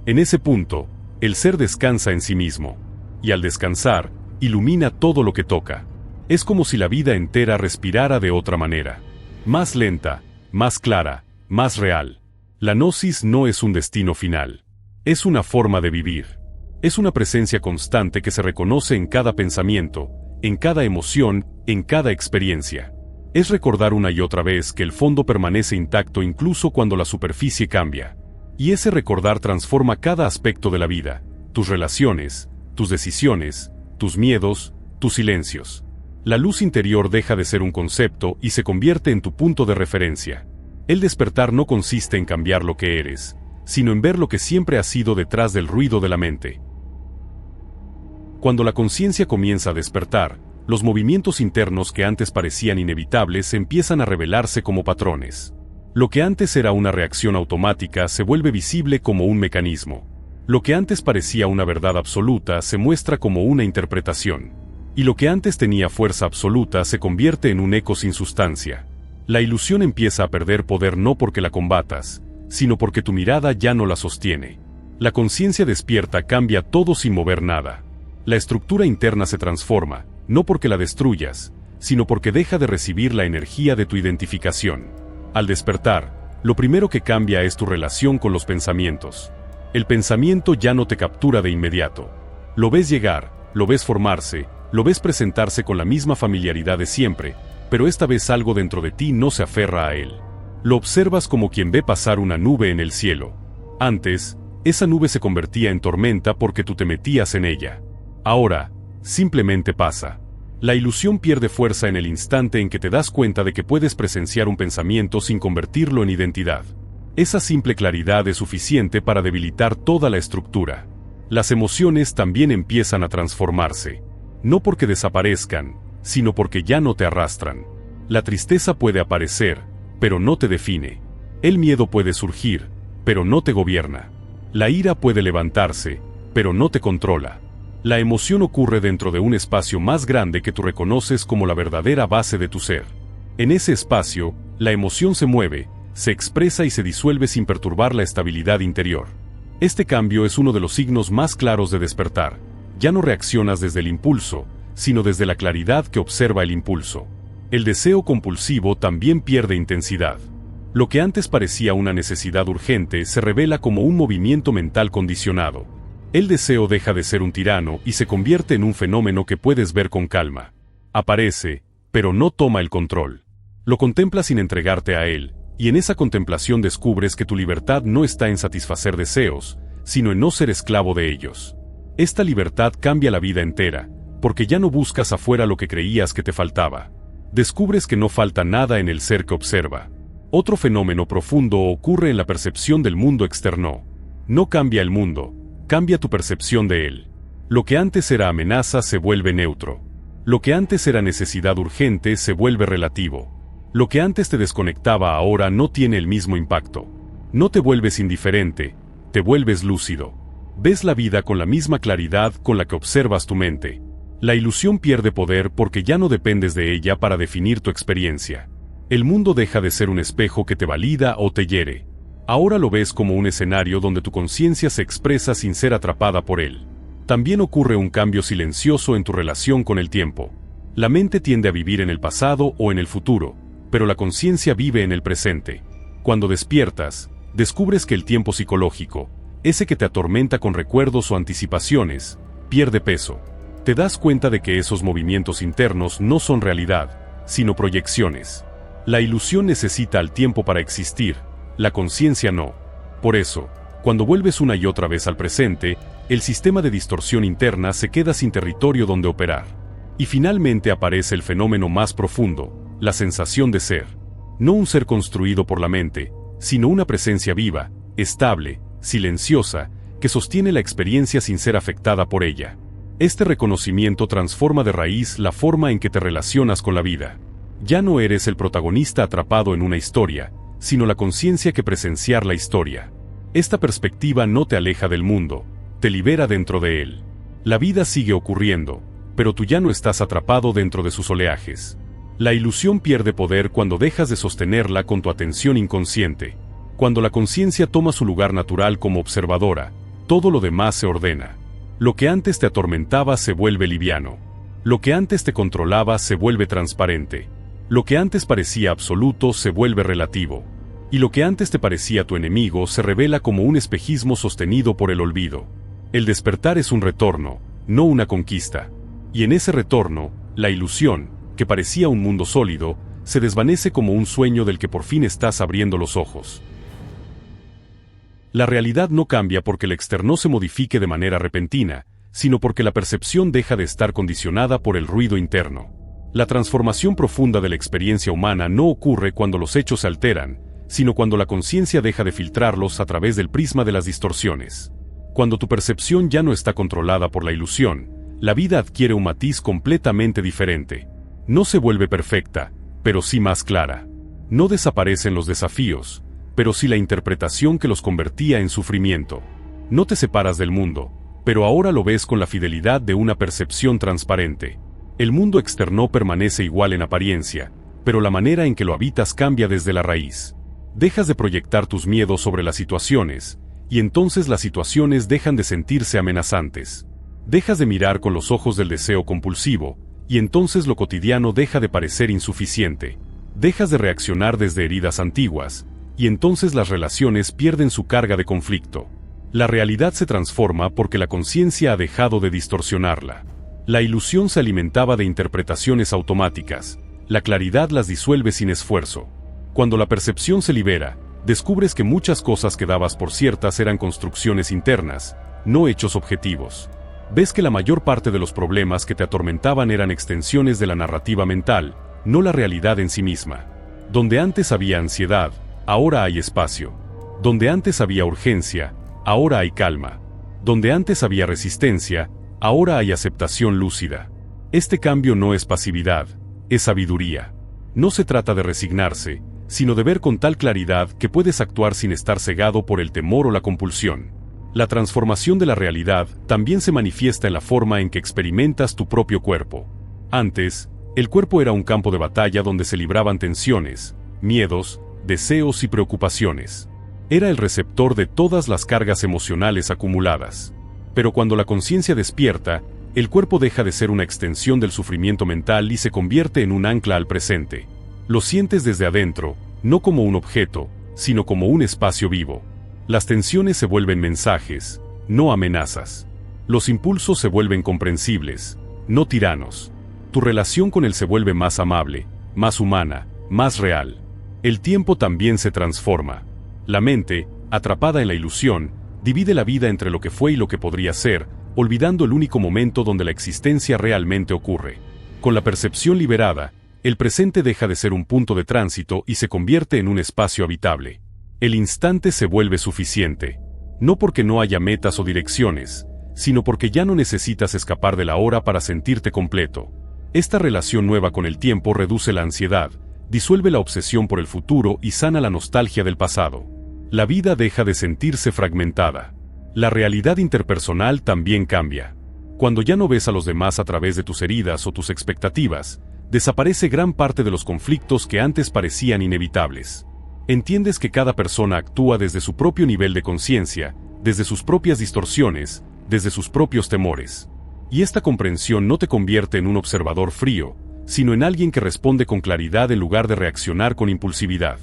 En ese punto, el ser descansa en sí mismo. Y al descansar, ilumina todo lo que toca. Es como si la vida entera respirara de otra manera. Más lenta, más clara, más real. La gnosis no es un destino final. Es una forma de vivir. Es una presencia constante que se reconoce en cada pensamiento, en cada emoción, en cada experiencia. Es recordar una y otra vez que el fondo permanece intacto incluso cuando la superficie cambia. Y ese recordar transforma cada aspecto de la vida, tus relaciones, tus decisiones, tus miedos, tus silencios. La luz interior deja de ser un concepto y se convierte en tu punto de referencia. El despertar no consiste en cambiar lo que eres, sino en ver lo que siempre has sido detrás del ruido de la mente. Cuando la conciencia comienza a despertar, los movimientos internos que antes parecían inevitables empiezan a revelarse como patrones. Lo que antes era una reacción automática se vuelve visible como un mecanismo. Lo que antes parecía una verdad absoluta se muestra como una interpretación. Y lo que antes tenía fuerza absoluta se convierte en un eco sin sustancia. La ilusión empieza a perder poder no porque la combatas, sino porque tu mirada ya no la sostiene. La conciencia despierta cambia todo sin mover nada. La estructura interna se transforma, no porque la destruyas, sino porque deja de recibir la energía de tu identificación. Al despertar, lo primero que cambia es tu relación con los pensamientos. El pensamiento ya no te captura de inmediato. Lo ves llegar, lo ves formarse, lo ves presentarse con la misma familiaridad de siempre, pero esta vez algo dentro de ti no se aferra a él. Lo observas como quien ve pasar una nube en el cielo. Antes, esa nube se convertía en tormenta porque tú te metías en ella. Ahora, simplemente pasa. La ilusión pierde fuerza en el instante en que te das cuenta de que puedes presenciar un pensamiento sin convertirlo en identidad. Esa simple claridad es suficiente para debilitar toda la estructura. Las emociones también empiezan a transformarse. No porque desaparezcan, sino porque ya no te arrastran. La tristeza puede aparecer, pero no te define. El miedo puede surgir, pero no te gobierna. La ira puede levantarse, pero no te controla. La emoción ocurre dentro de un espacio más grande que tú reconoces como la verdadera base de tu ser. En ese espacio, la emoción se mueve, se expresa y se disuelve sin perturbar la estabilidad interior. Este cambio es uno de los signos más claros de despertar. Ya no reaccionas desde el impulso, sino desde la claridad que observa el impulso. El deseo compulsivo también pierde intensidad. Lo que antes parecía una necesidad urgente se revela como un movimiento mental condicionado. El deseo deja de ser un tirano y se convierte en un fenómeno que puedes ver con calma. Aparece, pero no toma el control. Lo contemplas sin entregarte a él, y en esa contemplación descubres que tu libertad no está en satisfacer deseos, sino en no ser esclavo de ellos. Esta libertad cambia la vida entera, porque ya no buscas afuera lo que creías que te faltaba. Descubres que no falta nada en el ser que observa. Otro fenómeno profundo ocurre en la percepción del mundo externo. No cambia el mundo, cambia tu percepción de él. Lo que antes era amenaza se vuelve neutro. Lo que antes era necesidad urgente se vuelve relativo. Lo que antes te desconectaba ahora no tiene el mismo impacto. No te vuelves indiferente, te vuelves lúcido. Ves la vida con la misma claridad con la que observas tu mente. La ilusión pierde poder porque ya no dependes de ella para definir tu experiencia. El mundo deja de ser un espejo que te valida o te hiere. Ahora lo ves como un escenario donde tu conciencia se expresa sin ser atrapada por él. También ocurre un cambio silencioso en tu relación con el tiempo. La mente tiende a vivir en el pasado o en el futuro, pero la conciencia vive en el presente. Cuando despiertas, descubres que el tiempo psicológico, ese que te atormenta con recuerdos o anticipaciones, pierde peso. Te das cuenta de que esos movimientos internos no son realidad, sino proyecciones. La ilusión necesita al tiempo para existir, la conciencia no. Por eso, cuando vuelves una y otra vez al presente, el sistema de distorsión interna se queda sin territorio donde operar. Y finalmente aparece el fenómeno más profundo, la sensación de ser. No un ser construido por la mente, sino una presencia viva, estable, silenciosa, que sostiene la experiencia sin ser afectada por ella. Este reconocimiento transforma de raíz la forma en que te relacionas con la vida. Ya no eres el protagonista atrapado en una historia, sino la conciencia que presenciar la historia. Esta perspectiva no te aleja del mundo, te libera dentro de él. La vida sigue ocurriendo, pero tú ya no estás atrapado dentro de sus oleajes. La ilusión pierde poder cuando dejas de sostenerla con tu atención inconsciente. Cuando la conciencia toma su lugar natural como observadora, todo lo demás se ordena. Lo que antes te atormentaba se vuelve liviano. Lo que antes te controlaba se vuelve transparente. Lo que antes parecía absoluto se vuelve relativo. Y lo que antes te parecía tu enemigo se revela como un espejismo sostenido por el olvido. El despertar es un retorno, no una conquista. Y en ese retorno, la ilusión, que parecía un mundo sólido, se desvanece como un sueño del que por fin estás abriendo los ojos. La realidad no cambia porque el externo se modifique de manera repentina, sino porque la percepción deja de estar condicionada por el ruido interno. La transformación profunda de la experiencia humana no ocurre cuando los hechos se alteran, sino cuando la conciencia deja de filtrarlos a través del prisma de las distorsiones. Cuando tu percepción ya no está controlada por la ilusión, la vida adquiere un matiz completamente diferente. No se vuelve perfecta, pero sí más clara. No desaparecen los desafíos, pero sí la interpretación que los convertía en sufrimiento. No te separas del mundo, pero ahora lo ves con la fidelidad de una percepción transparente. El mundo externo permanece igual en apariencia, pero la manera en que lo habitas cambia desde la raíz. Dejas de proyectar tus miedos sobre las situaciones, y entonces las situaciones dejan de sentirse amenazantes. Dejas de mirar con los ojos del deseo compulsivo, y entonces lo cotidiano deja de parecer insuficiente. Dejas de reaccionar desde heridas antiguas, y entonces las relaciones pierden su carga de conflicto. La realidad se transforma porque la conciencia ha dejado de distorsionarla. La ilusión se alimentaba de interpretaciones automáticas, la claridad las disuelve sin esfuerzo. Cuando la percepción se libera, descubres que muchas cosas que dabas por ciertas eran construcciones internas, no hechos objetivos. Ves que la mayor parte de los problemas que te atormentaban eran extensiones de la narrativa mental, no la realidad en sí misma. Donde antes había ansiedad, ahora hay espacio. Donde antes había urgencia, ahora hay calma. Donde antes había resistencia, ahora hay aceptación lúcida. Este cambio no es pasividad, es sabiduría. No se trata de resignarse, sino de ver con tal claridad que puedes actuar sin estar cegado por el temor o la compulsión. La transformación de la realidad también se manifiesta en la forma en que experimentas tu propio cuerpo. Antes, el cuerpo era un campo de batalla donde se libraban tensiones, miedos, deseos y preocupaciones. Era el receptor de todas las cargas emocionales acumuladas. Pero cuando la conciencia despierta, el cuerpo deja de ser una extensión del sufrimiento mental y se convierte en un ancla al presente. Lo sientes desde adentro, no como un objeto, sino como un espacio vivo. Las tensiones se vuelven mensajes, no amenazas. Los impulsos se vuelven comprensibles, no tiranos. Tu relación con él se vuelve más amable, más humana, más real. El tiempo también se transforma. La mente, atrapada en la ilusión, divide la vida entre lo que fue y lo que podría ser, olvidando el único momento donde la existencia realmente ocurre. Con la percepción liberada, el presente deja de ser un punto de tránsito y se convierte en un espacio habitable. El instante se vuelve suficiente, no porque no haya metas o direcciones, sino porque ya no necesitas escapar de la hora para sentirte completo. Esta relación nueva con el tiempo reduce la ansiedad, disuelve la obsesión por el futuro y sana la nostalgia del pasado. La vida deja de sentirse fragmentada. La realidad interpersonal también cambia. Cuando ya no ves a los demás a través de tus heridas o tus expectativas, desaparece gran parte de los conflictos que antes parecían inevitables. Entiendes que cada persona actúa desde su propio nivel de conciencia, desde sus propias distorsiones, desde sus propios temores. Y esta comprensión no te convierte en un observador frío, sino en alguien que responde con claridad en lugar de reaccionar con impulsividad.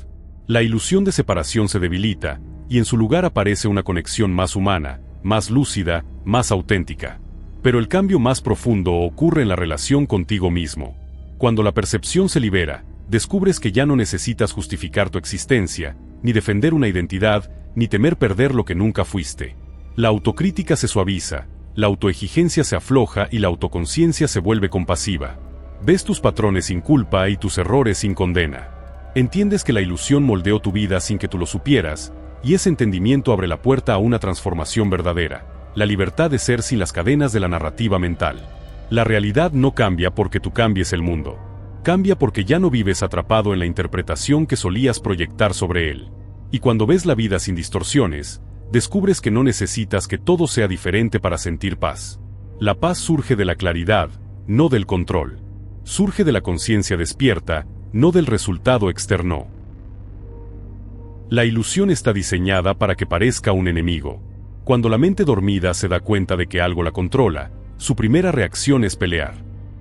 La ilusión de separación se debilita, y en su lugar aparece una conexión más humana, más lúcida, más auténtica. Pero el cambio más profundo ocurre en la relación contigo mismo. Cuando la percepción se libera, descubres que ya no necesitas justificar tu existencia, ni defender una identidad, ni temer perder lo que nunca fuiste. La autocrítica se suaviza, la autoexigencia se afloja y la autoconciencia se vuelve compasiva. Ves tus patrones sin culpa y tus errores sin condena. Entiendes que la ilusión moldeó tu vida sin que tú lo supieras, y ese entendimiento abre la puerta a una transformación verdadera, la libertad de ser sin las cadenas de la narrativa mental. La realidad no cambia porque tú cambies el mundo. Cambia porque ya no vives atrapado en la interpretación que solías proyectar sobre él. Y cuando ves la vida sin distorsiones, descubres que no necesitas que todo sea diferente para sentir paz. La paz surge de la claridad, no del control. Surge de la conciencia despierta, no del resultado externo. La ilusión está diseñada para que parezca un enemigo. Cuando la mente dormida se da cuenta de que algo la controla, su primera reacción es pelear.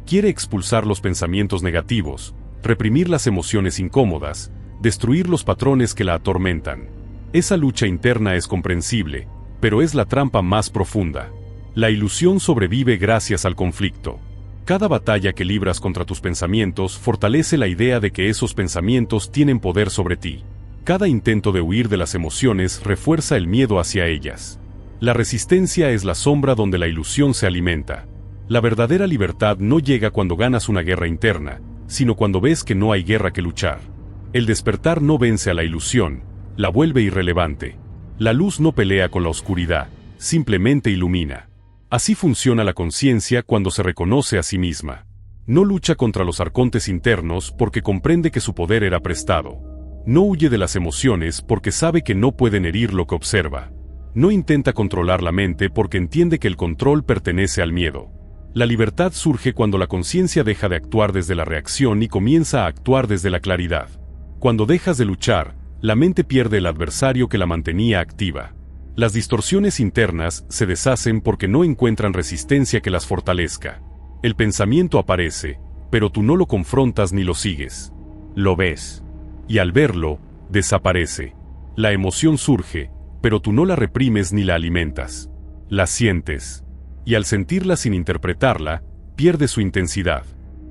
Quiere expulsar los pensamientos negativos, reprimir las emociones incómodas, destruir los patrones que la atormentan. Esa lucha interna es comprensible, pero es la trampa más profunda. La ilusión sobrevive gracias al conflicto. Cada batalla que libras contra tus pensamientos fortalece la idea de que esos pensamientos tienen poder sobre ti. Cada intento de huir de las emociones refuerza el miedo hacia ellas. La resistencia es la sombra donde la ilusión se alimenta. La verdadera libertad no llega cuando ganas una guerra interna, sino cuando ves que no hay guerra que luchar. El despertar no vence a la ilusión, la vuelve irrelevante. La luz no pelea con la oscuridad, simplemente ilumina. Así funciona la conciencia cuando se reconoce a sí misma. No lucha contra los arcontes internos porque comprende que su poder era prestado. No huye de las emociones porque sabe que no pueden herir lo que observa. No intenta controlar la mente porque entiende que el control pertenece al miedo. La libertad surge cuando la conciencia deja de actuar desde la reacción y comienza a actuar desde la claridad. Cuando dejas de luchar, la mente pierde el adversario que la mantenía activa. Las distorsiones internas se deshacen porque no encuentran resistencia que las fortalezca. El pensamiento aparece, pero tú no lo confrontas ni lo sigues. Lo ves. Y al verlo, desaparece. La emoción surge, pero tú no la reprimes ni la alimentas. La sientes. Y al sentirla sin interpretarla, pierde su intensidad.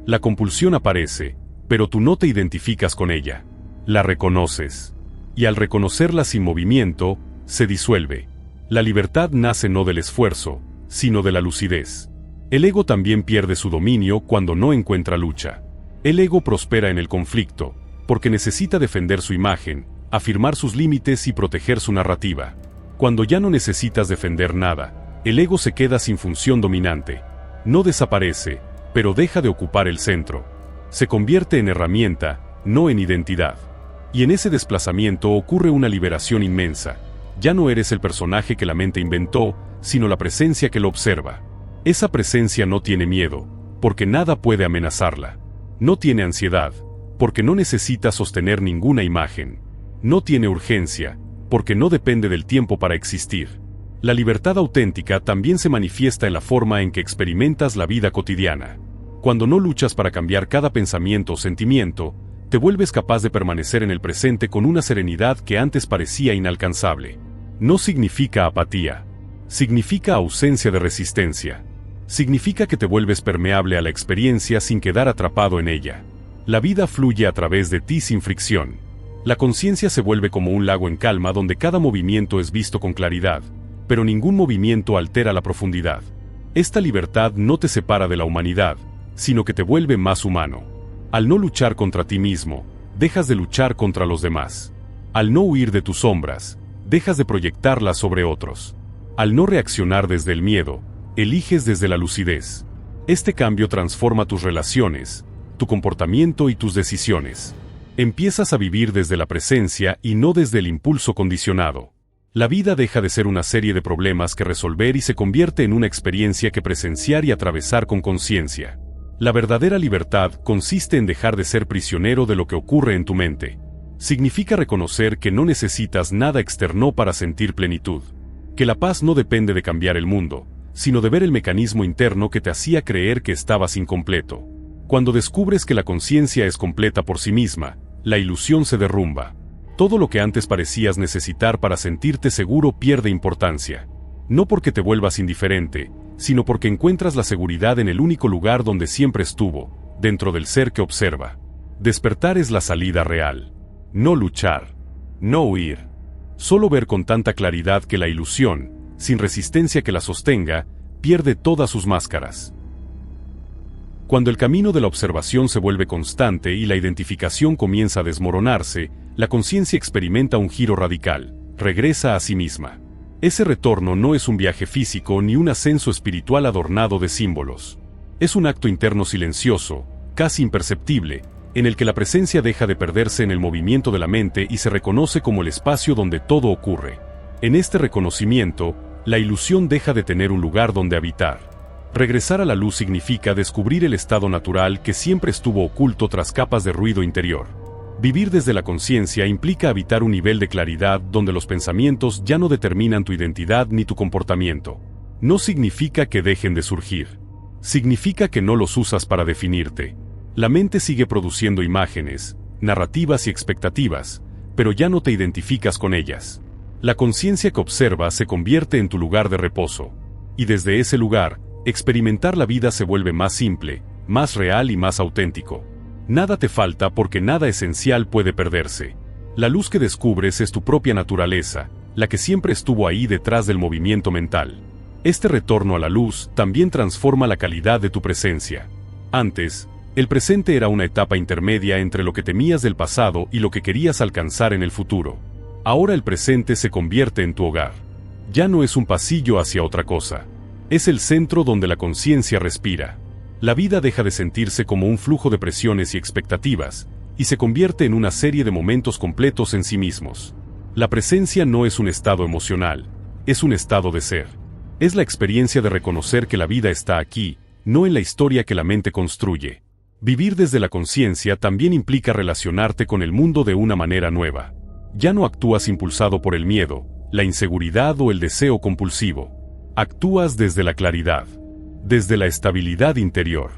La compulsión aparece, pero tú no te identificas con ella. La reconoces. Y al reconocerla sin movimiento, se disuelve. La libertad nace no del esfuerzo, sino de la lucidez. El ego también pierde su dominio cuando no encuentra lucha. El ego prospera en el conflicto, porque necesita defender su imagen, afirmar sus límites y proteger su narrativa. Cuando ya no necesitas defender nada, el ego se queda sin función dominante. No desaparece, pero deja de ocupar el centro. Se convierte en herramienta, no en identidad. Y en ese desplazamiento ocurre una liberación inmensa. Ya no eres el personaje que la mente inventó, sino la presencia que lo observa. Esa presencia no tiene miedo, porque nada puede amenazarla. No tiene ansiedad, porque no necesita sostener ninguna imagen. No tiene urgencia, porque no depende del tiempo para existir. La libertad auténtica también se manifiesta en la forma en que experimentas la vida cotidiana. Cuando no luchas para cambiar cada pensamiento o sentimiento, te vuelves capaz de permanecer en el presente con una serenidad que antes parecía inalcanzable. No significa apatía. Significa ausencia de resistencia. Significa que te vuelves permeable a la experiencia sin quedar atrapado en ella. La vida fluye a través de ti sin fricción. La conciencia se vuelve como un lago en calma donde cada movimiento es visto con claridad, pero ningún movimiento altera la profundidad. Esta libertad no te separa de la humanidad, sino que te vuelve más humano. Al no luchar contra ti mismo, dejas de luchar contra los demás. Al no huir de tus sombras, dejas de proyectarlas sobre otros. Al no reaccionar desde el miedo, eliges desde la lucidez. Este cambio transforma tus relaciones, tu comportamiento y tus decisiones. Empiezas a vivir desde la presencia y no desde el impulso condicionado. La vida deja de ser una serie de problemas que resolver y se convierte en una experiencia que presenciar y atravesar con conciencia. La verdadera libertad consiste en dejar de ser prisionero de lo que ocurre en tu mente. Significa reconocer que no necesitas nada externo para sentir plenitud. Que la paz no depende de cambiar el mundo, sino de ver el mecanismo interno que te hacía creer que estabas incompleto. Cuando descubres que la conciencia es completa por sí misma, la ilusión se derrumba. Todo lo que antes parecías necesitar para sentirte seguro pierde importancia. No porque te vuelvas indiferente, sino porque encuentras la seguridad en el único lugar donde siempre estuvo, dentro del ser que observa. Despertar es la salida real. No luchar. No huir. Solo ver con tanta claridad que la ilusión, sin resistencia que la sostenga, pierde todas sus máscaras. Cuando el camino de la observación se vuelve constante y la identificación comienza a desmoronarse, la conciencia experimenta un giro radical, regresa a sí misma. Ese retorno no es un viaje físico ni un ascenso espiritual adornado de símbolos. Es un acto interno silencioso, casi imperceptible, en el que la presencia deja de perderse en el movimiento de la mente y se reconoce como el espacio donde todo ocurre. En este reconocimiento, la ilusión deja de tener un lugar donde habitar. Regresar a la luz significa descubrir el estado natural que siempre estuvo oculto tras capas de ruido interior. Vivir desde la conciencia implica habitar un nivel de claridad donde los pensamientos ya no determinan tu identidad ni tu comportamiento. No significa que dejen de surgir. Significa que no los usas para definirte. La mente sigue produciendo imágenes, narrativas y expectativas, pero ya no te identificas con ellas. La conciencia que observa se convierte en tu lugar de reposo. Y desde ese lugar, experimentar la vida se vuelve más simple, más real y más auténtico. Nada te falta porque nada esencial puede perderse. La luz que descubres es tu propia naturaleza, la que siempre estuvo ahí detrás del movimiento mental. Este retorno a la luz también transforma la calidad de tu presencia. Antes, el presente era una etapa intermedia entre lo que temías del pasado y lo que querías alcanzar en el futuro. Ahora el presente se convierte en tu hogar. Ya no es un pasillo hacia otra cosa. Es el centro donde la conciencia respira. La vida deja de sentirse como un flujo de presiones y expectativas, y se convierte en una serie de momentos completos en sí mismos. La presencia no es un estado emocional, es un estado de ser. Es la experiencia de reconocer que la vida está aquí, no en la historia que la mente construye. Vivir desde la conciencia también implica relacionarte con el mundo de una manera nueva. Ya no actúas impulsado por el miedo, la inseguridad o el deseo compulsivo. Actúas desde la claridad, desde la estabilidad interior,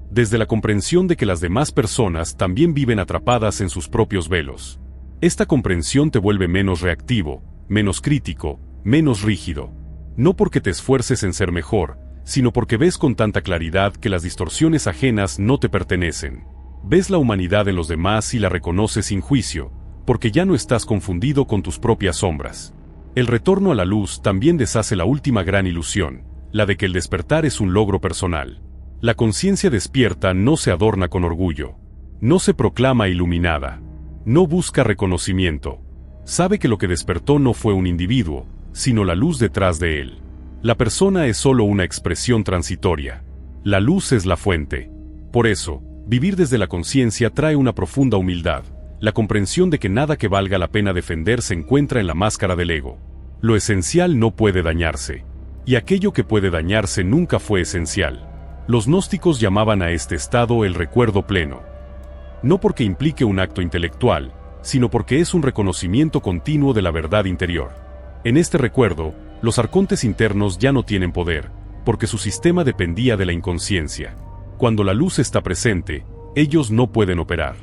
desde la comprensión de que las demás personas también viven atrapadas en sus propios velos. Esta comprensión te vuelve menos reactivo, menos crítico, menos rígido. No porque te esfuerces en ser mejor, sino porque ves con tanta claridad que las distorsiones ajenas no te pertenecen. Ves la humanidad en los demás y la reconoces sin juicio, porque ya no estás confundido con tus propias sombras. El retorno a la luz también deshace la última gran ilusión, la de que el despertar es un logro personal. La conciencia despierta no se adorna con orgullo. No se proclama iluminada. No busca reconocimiento. Sabe que lo que despertó no fue un individuo, sino la luz detrás de él. La persona es solo una expresión transitoria. La luz es la fuente. Por eso, vivir desde la conciencia trae una profunda humildad. La comprensión de que nada que valga la pena defender se encuentra en la máscara del ego. Lo esencial no puede dañarse. Y aquello que puede dañarse nunca fue esencial. Los gnósticos llamaban a este estado el recuerdo pleno. No porque implique un acto intelectual, sino porque es un reconocimiento continuo de la verdad interior. En este recuerdo, los arcontes internos ya no tienen poder, porque su sistema dependía de la inconsciencia. Cuando la luz está presente, ellos no pueden operar.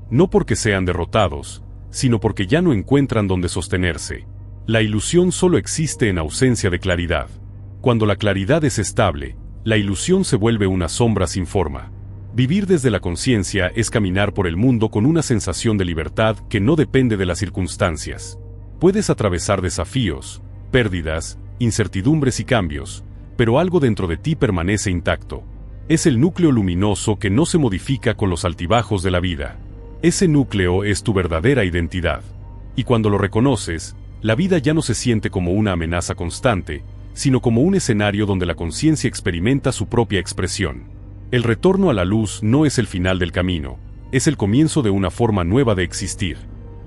No porque sean derrotados, sino porque ya no encuentran donde sostenerse. La ilusión solo existe en ausencia de claridad. Cuando la claridad es estable, la ilusión se vuelve una sombra sin forma. Vivir desde la conciencia es caminar por el mundo con una sensación de libertad que no depende de las circunstancias. Puedes atravesar desafíos, pérdidas, incertidumbres y cambios, pero algo dentro de ti permanece intacto. Es el núcleo luminoso que no se modifica con los altibajos de la vida. Ese núcleo es tu verdadera identidad. Y cuando lo reconoces, la vida ya no se siente como una amenaza constante, sino como un escenario donde la conciencia experimenta su propia expresión. El retorno a la luz no es el final del camino, es el comienzo de una forma nueva de existir.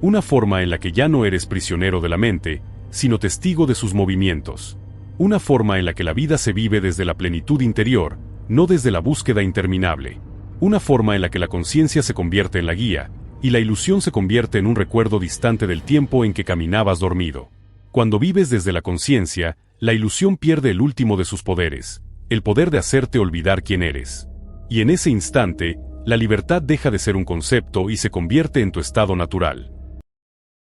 Una forma en la que ya no eres prisionero de la mente, sino testigo de sus movimientos. Una forma en la que la vida se vive desde la plenitud interior, no desde la búsqueda interminable. Una forma en la que la conciencia se convierte en la guía, y la ilusión se convierte en un recuerdo distante del tiempo en que caminabas dormido. Cuando vives desde la conciencia, la ilusión pierde el último de sus poderes, el poder de hacerte olvidar quién eres. Y en ese instante, la libertad deja de ser un concepto y se convierte en tu estado natural.